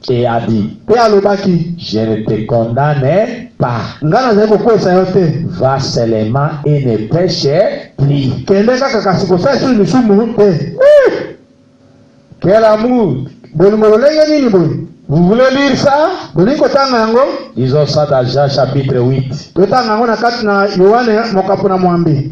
Et a dit, Pe alobaki je ne te condamne pas. nga nazali kokwesa yo te, Va seulement et ne pêche plus. kende kaka kasi kosala esu lisumu te. Quel amour! Bolingo lolenge nini boye? Vous voulez lire ça? Bolingi kotanga yango? Lisons ça dans Jean chapitre 8. Totanga yango na kati na Yohane mokapu na mwambe.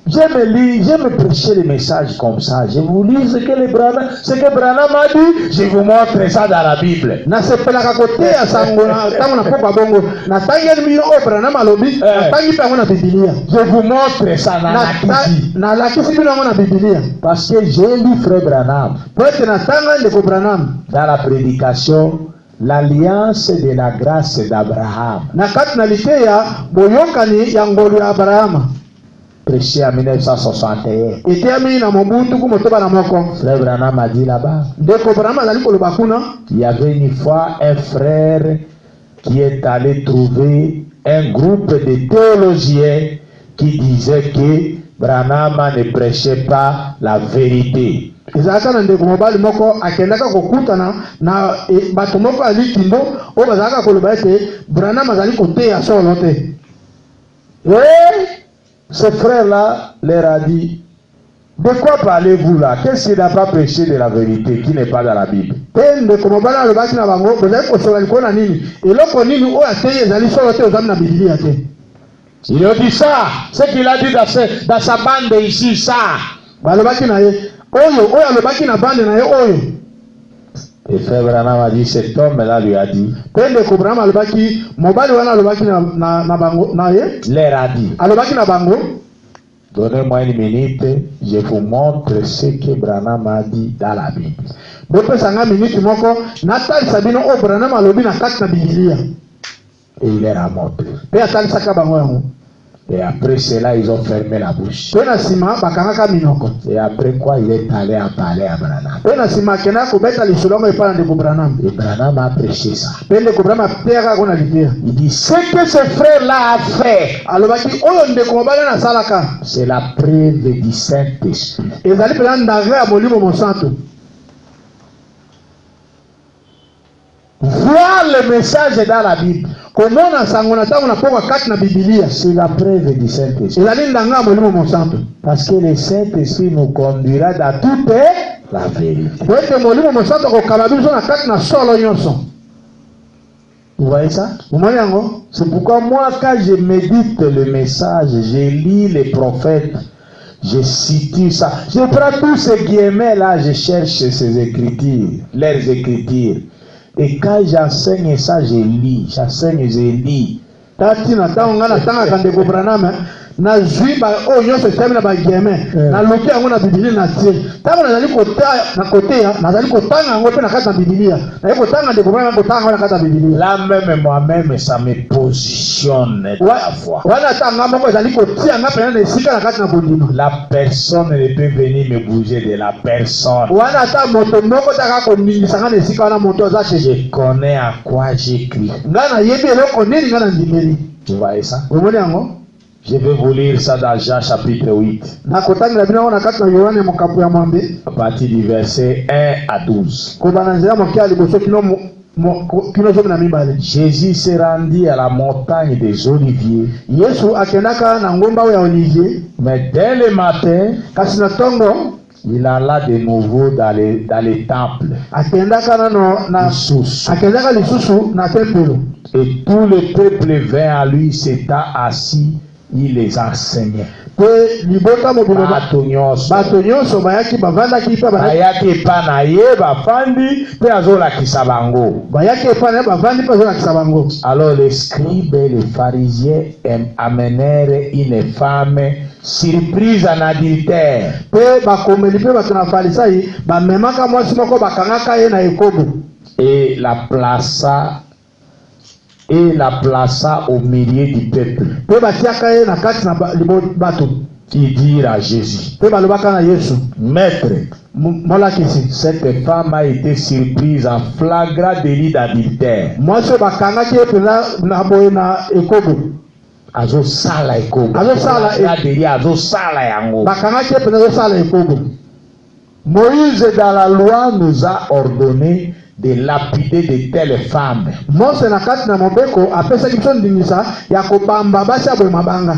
J'aime prêcher les messages comme ça. Je vous lis ce que Branham a dit. Je vous montre ça dans la Bible. Nasepelaka koteya sango na tango na pokwa bongo. Natangeli mino oyo Branham alobi, natangi pe yango na Biblia. Je vous montre ça dans la Bible. Nalakisi bino yango na Biblia. Parce que j'ai lu Frère Branham Po ete natanga ndeko Branham dans la prédication l'alliance de la grâce d'Abraham. na kati na liteya boyokani ya ngolu ya Abrahama. Prêché en 1961. Eteyami na mobutu ku motoba na moko. Frère Branham a dit là-bas. Ndeko Branham azali koloba kuna. Il y avait une fois un frère qui est allé trouver un groupe de théologiens qui disaient que Branham ne prêchait pas la vérité. Ezalaka na ndeko mobali moko akendaka kokutana na bato moko ali kindo oyo bazalaka koloba ete Branham azali koteya solo te. Ce frère-là leur a dit, de quoi parlez-vous là? Qu'est-ce qu'il n'a pas prêché de la vérité qui n'est pas dans la Bible? Ndeko mobali alobaki na bango bozali kosola likolo na nini eloko nini oyo ateyi ezali solo te ozali na Biblia te. Il a dit ça, ce qu'il a dit dans sa bande ici, ça. Balobaki na ye oyo alobaki na bande na ye oyo. Et frère Branham a dit, cet homme-là lui a dit, Ndeko Branham alobaki mobali wana alobaki na bango na ye leur a dit, alobaki na bango, donnez-moi une minute, je vous montre ce que Branham a dit dans la Bible. bopesanga miniti moko natalisa bino oyo Branham alobi na kati na Biblia. Et il leur a montré. Pe atalisaka bango yango. Et après cela, ils ont fermé la bouche. Pe na nsima bakangaka minoko. Et après quoi, il est allé en parler à Branham. Pe na nsima akendaka kobeta lisolo yango epai na ndeko Branham. Et Branham a prêché ça. Pe ndeko Branham apeyaka yango na liteya. Il dit, ce que ce frère-là a fait, Alobaki oyo ndeko mobali nasalaka c'est la preuve du Saint-Esprit. ezali mpenza ndanga ya molimo mosantu. Voir le message dans la Bible, komona sango na ntango na pokwa kati na Biblia c'est la preuve du Saint-Esprit. ezali ndanga ya molimo mosantu. Parce que le Saint-Esprit nous conduira dans toute la vérité. Po ete molimo mosantu akokaba biso na kati na solo nyonso. Vous voyez ça? Omoni yango? C'est pourquoi moi, quand je médite le message, je lis les prophètes, je cite ça. Je prends tous ces guillemets-là, je cherche ces écritures, leurs écritures. Et quand j'enseigne ça, je lis. J'enseigne, je lis. Tati na ntango nga natangaka ndeko Branham nazwi oyo nyonso etami na bageme naluki yango na Biblia na tie. Ntango nazali koteya nazali kotanga yango mpe na kati na Biblia. Nazali kotanga ndeko Branham kotanga yango na kati na Biblia. Là même moi-même, ça me positionne de la foi. Wana tanga moko ezali kotia nga pena na esika na kati na bondima. La personne ne peut venir me bouger de la personne. Wana ata moto moko taka koningisa nga na esika wana moto aza chez. Je connais à quoi j'écris. Nga nayebi eloko nini nga na ndimeli. Tu vois ça? Omoni yango? Je vais vous lire ça dans Jean chapitre 8. Nakotangela bino na kati na Yohane mokapu ya mwambe. À partir du verset 1 à 12. Kobana nzela moke ya liboso kino zomi na mibale. Jésus s'est rendu à la montagne des Oliviers. Yesu akendaka na ngomba ya Olivier. Mais dès le matin, Kasi na tongo il alla de nouveau dans les temples. akendaka akendaka lisusu na tempelo. Et tout le peuple vint à lui, s'étant assis il les enseignait. Pe libota mobilo Bato nyonso. bato nyonso bayaki bavandaki pe Bayaki epa na ye bafandi mpe azolakisa bango. bayaki epa na ye bavandi pe azolakisa bango. Alors les scribes et les pharisiens amenèrent une femme surprise en adultère. Pe bakomeli pe bato na farisai bamemaka mwasi moko bakangaka ye na ekobo. Et la plaça au milieu du peuple. Pe batiaka ye na kati na bato. Qui dit à Jésus, Pe balobaka na Yesu, Maître, molakisi, cette femme a été surprise en flagrant délit d'adultère. mwasi bakangaki ye penza na boye na ekobo. Azosala ekobo. Azosala yango. Bakangaki ye penza azosala ekobo. Moïse dans la loi nous a ordonné de lapider de telles femmes. Mose na kati na mobeko apesaki biso ndingisa ya kobamba basi ya boye mabanga.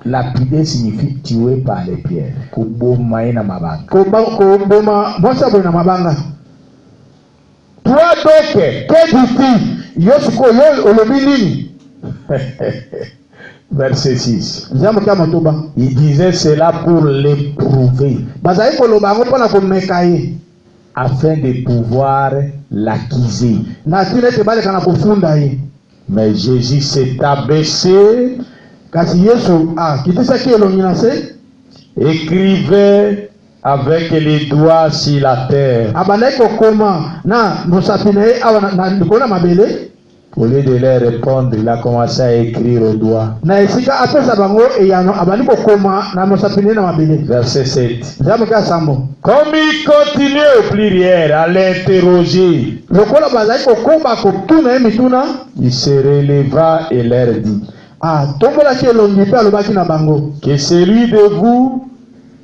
Lapider signifie tuer par les pierres. Kuboma na mabanga. Koboma mwasi ya boye na mabanga. Toi donc, que dis-tu? Yesu ko yo olobi nini? Verset 6. Nzambe kya matoba. Il disait cela pour l'éprouver, Bazali koloba ngo pona komeka ye. afin de pouvoir l'accuser. Na tine te baleka na kofunda ye. Mais Jésus s'est abaissé, Kasi Yesu kitisaki elongi na se. écrivait avec les doigts sur la terre. Abandaki kokoma na mosapi na ye awa na likolo na mabele. Au lieu de leur répondre, il a commencé à écrire au doigt. Na esika apesa bango eyano abandi kokoma na mosapi na ye na mabele. Verset 7. Nzambe kya sambo. Comme il continuait au pluriel à l'interroger, Lokola bazali kokomba kotuna ye mituna. il se releva et leur dit, Tombolaki elongi pe alobaki na bango. que celui de vous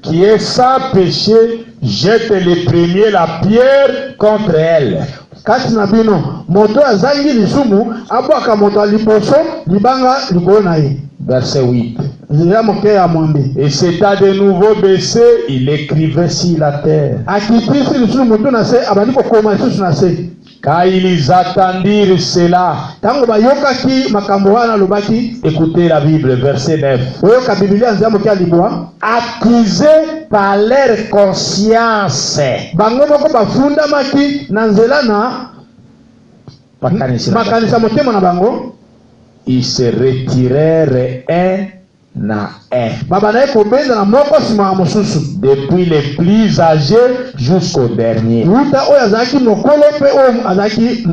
qui est sans péché jette le premier la pierre contre elle. Kati na bino moto azangi lisumu abwaka moto aliposo libanga likolo na ye. Verset 8. Nzela moke ya mwambe. Et s'étant de nouveau baissé, il écrivait sur la terre. Akitisi lisumu moto na se abandi kokoma lisusu na se. Quand ils attendirent cela, Tango bayokaki makambo wana lobaki. écoutez la Bible, verset 9. Oyoka Biblia nzela moke ya libwa. Accusés par leur conscience. Bango moko bafundamaki na nzela na makanisa motema na bango. Ils se retirèrent un à un, Babanaye kobenza na moko sima ya mosusu. depuis les plus âgés jusqu'au dernier. Wuta oyo azalaki mokolo pe oyo azalaki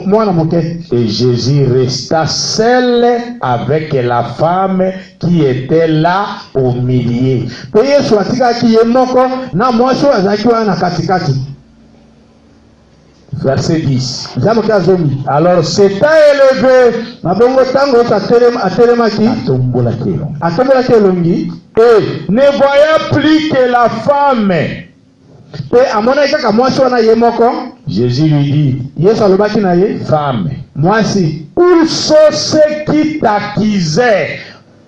mwana moke. Et Jésus resta seul avec la femme qui était là au milieu. Pe Yesu atikaki ye moko na mwasi oyo azalaki wana na katikati. Verset 10. Nzambe ke azomi. Alors s'étant élevé, Na bongo tango oyo atelemaki. Atombolaki elongi. et ne voyant plus que la femme, Pe amonaki kaka mwasi wana ye moko. Jésus lui dit, Yesu alobaki na ye. femme, Mwasi. où sont ceux qui t'accusaient?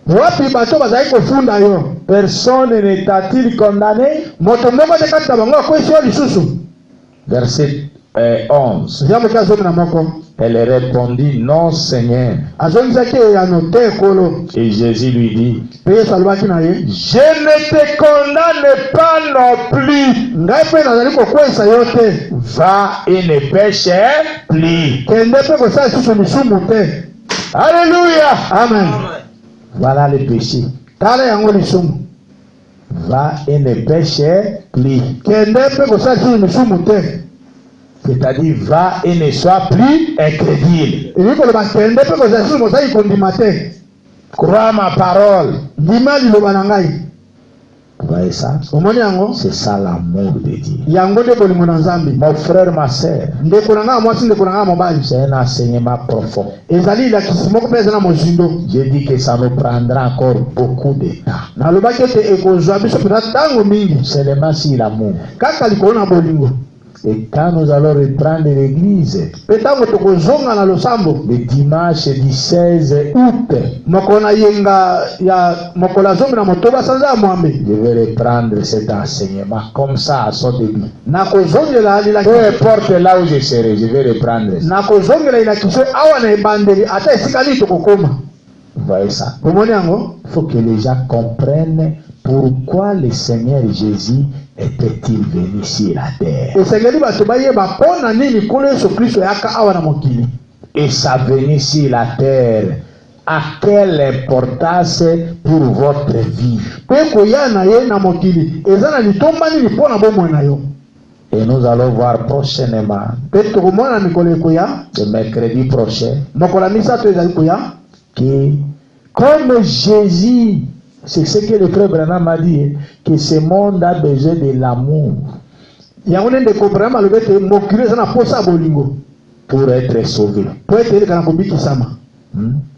Wapi bato bazalaki kofunda yo? Personne ne t'a-t-il condamné? Moto moko te kati na bango akwesi yo lisusu. Verset 11. Nzambe ke azomi na moko. Elle répondit, non Seigneur. Azomisaki eyano te ekolo. Et Jésus lui dit, Pe Yesu alobaki na ye. je ne te condamne pas non plus. Ngai pe nazali kokwesa yo te. Va et ne pêche plus. Kende pe kosala lisusu lisumu te. Alléluia. Amen. Voilà le péché. Tala yango lisumu. Va et ne pêche plus. Kende pe kosala lisusu lisumu te. C'est-à-dire, va et ne sois plus incrédule. Ebi koloba kende pe kosala lisusu mosali kondima te. Crois ma parole. Ndima liloba na ngai. Vous voyez ça? Omoni yango? C'est ça l'amour de Dieu. Yango nde bolingo na Nzambe. Mon frère, ma sœur, Ndeko na ngai mwasi ndeko na ngai mobali. c'est un enseignement profond. Ezali ilakisi moko mpe eza na mozindo. Je dis que ça nous prendra encore beaucoup de temps. Nalobaki ete ekozwa biso mpenza ntango mingi. Seulement si l'amour. Kaka likolo na bolingo. Et quand nous allons reprendre l'église, Mpe ntango tokozonga na losambo. le dimanche du 16 août, Mokolo na yenga ya mokolo ya zomi na motoba sanza ya mwambe. je vais reprendre cet enseignement comme ça à son début. Nakozongela Peu lilakiso. importe là où je serai, je vais reprendre ça. Nakozongela ilakiso awa na ebandeli ata esika nini tokokoma. Vous voyez ça? Bomoni yango. Il faut que les gens comprennent pourquoi le Seigneur Jésus était-il venu sur la terre. Esengeli bato bayeba pona nini nkolo Yesu Kristo yaka awa na mokili. Et sa venue sur la terre a quelle importance pour votre vie? Pe koya na ye na mokili eza na litomba nini pona bomoi na yo. Et nous allons voir prochainement, Pe tokomona mikolo ekoya le mercredi prochain, mokolo ya misato ezali koya que comme Jésus, c'est ce que le frère Branham a dit, que ce monde a besoin de l'amour yango nde ndeko Branham alobi ete mokili eza na posa ya bolingo pour être sauvé. po ete elekana kobikisama.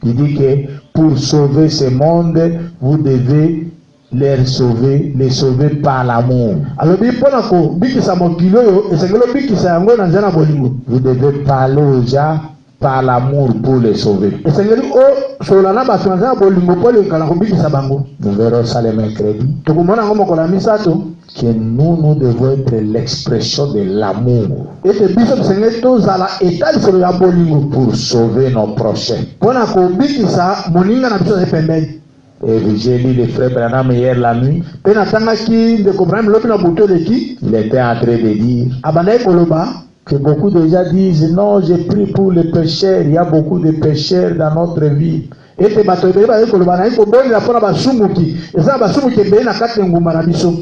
Il dit que pour sauver ce monde, vous devez les sauver par l'amour. Alobi mpona kobikisa mokili oyo esengeli obikisa yango na nzela na bolingo. Vous devez parler aux gens par l'amour pour les sauver. Esengeli osolola na bato na nzela na bolingo po elekana kobikisa bango. Nous verrons ça le mercredi. Tokomona yango mokolo ya misato. Que nous devons être l'expression de l'amour Ete biso tosengeli tozala etaliselo ya bolingo pour sauver nos prochains. mpona kobikisa moninga na biso azali pembeni. Et j'ai lu le frère Branham hier la nuit. Mpe natangaki ndeko Branham lobi na butu eleki Il était en train de dire abandaki koloba que beaucoup de gens disent non, j'ai pris pour les pécheurs. Il y a beaucoup de pécheurs dans notre vie. ete bato ebele bazali koloba nayi kobondela mpona basumuki eza na basumuki ebele na kati ya ngumba na biso.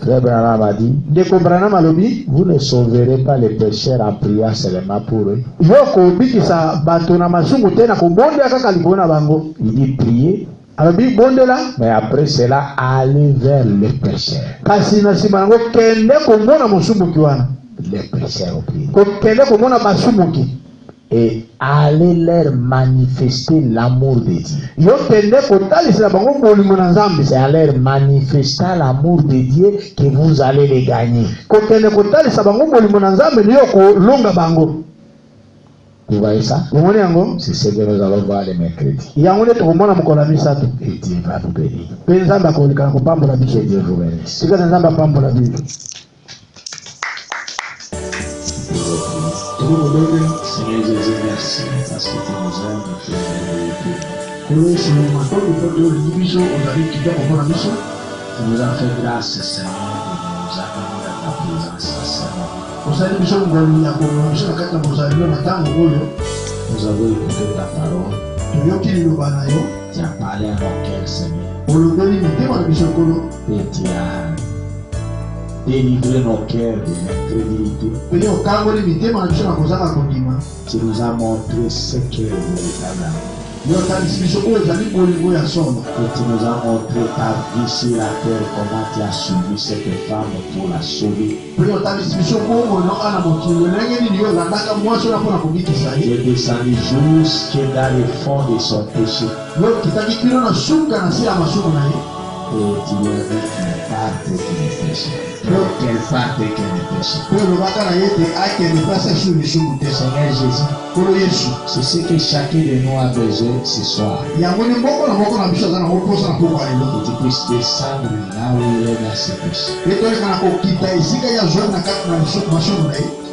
Frère Branham a dit, Ndeko Branham alobi vous ne sauverez pas les pécheurs en priant seulement pour eux. yo kobikisa bato na masumu te na kobondela kaka likolo na bango. Il dit prier, Alobi bondela mais après cela, aller vers les pécheurs. kasi na nsima yango kende komona mosumuki wana Les pécheurs au prier. kokende komona basumuki Et aller leur manifester l'amour de Dieu. yo kende kotalisela bango bolingo na Nzambe. C'est en leur manifestant l'amour de Dieu que vous allez les gagner. kokende kotalisa bango bolingo na Nzambe niyo kolonga bango. Vous voyez ça? Omoni yango C'est ce que nous allons voir le mercredi. yango nde tokomona mokolo ya misato. Et Dieu va vous bénir. Mpe Nzambe akolekana kopambola biso. Que Dieu vous bénisse. Sika na Nzambe apambola biso. Seigneur Jésus, merci parce que tu nous aimes et tu es merveilleux. Tu nous as fait grâce, Seigneur, de nous amener dans ta présence, Seigneur. Nous avons écouté ta parole. Tu as parlé à nos cœurs, Seigneur. Et tu as délivré nos cœurs de l'incrédulité. Tu nous as montré ce qu'est le véritable amour. Et tu nous as montré ta vie sur la terre, comment tu as suivi cette femme pour la sauver. Tu es descendu jusque dans le fond de son péché. Et tu lui as dit qu'elle parte qui est péché. Qu'elle parte qui est péché. Seigneur Jésus, c'est ce que chacun de nous a besoin ce soir. Que tu puisses descendre là où il est dans ses péchés.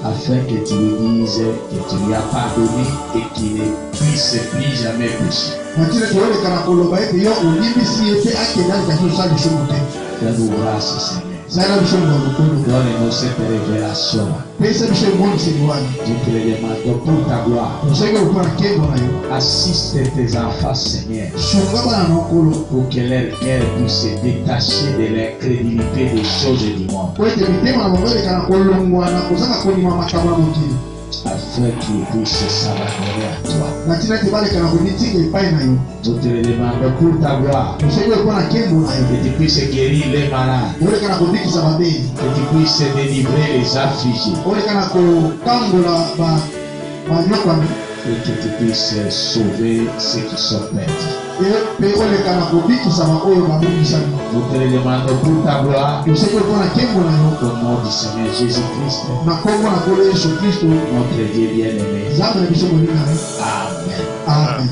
Afin que tu lui dises que tu lui as pardonné et qu'il ne puisse plus jamais pécher. Fais-nous grâce, Seigneur. Donne-nous cette révélation. Nous te le demandons pour ta gloire. Assiste tes enfants, Seigneur, pour que leur cœur puisse se détacher de l'incrédulité des choses du monde. Afin qu'ils puissent s'abandonner à toi. Nous te le demandons pour ta gloire. Que tu puisses guérir les malades. Que tu puisses délivrer les affligés. Et que tu puisses sauver ceux qui sont perdus. Nous te le demandons pour ta gloire. Au nom du Seigneur Jésus-Christ, notre Dieu bien-aimé. Amen. Amen.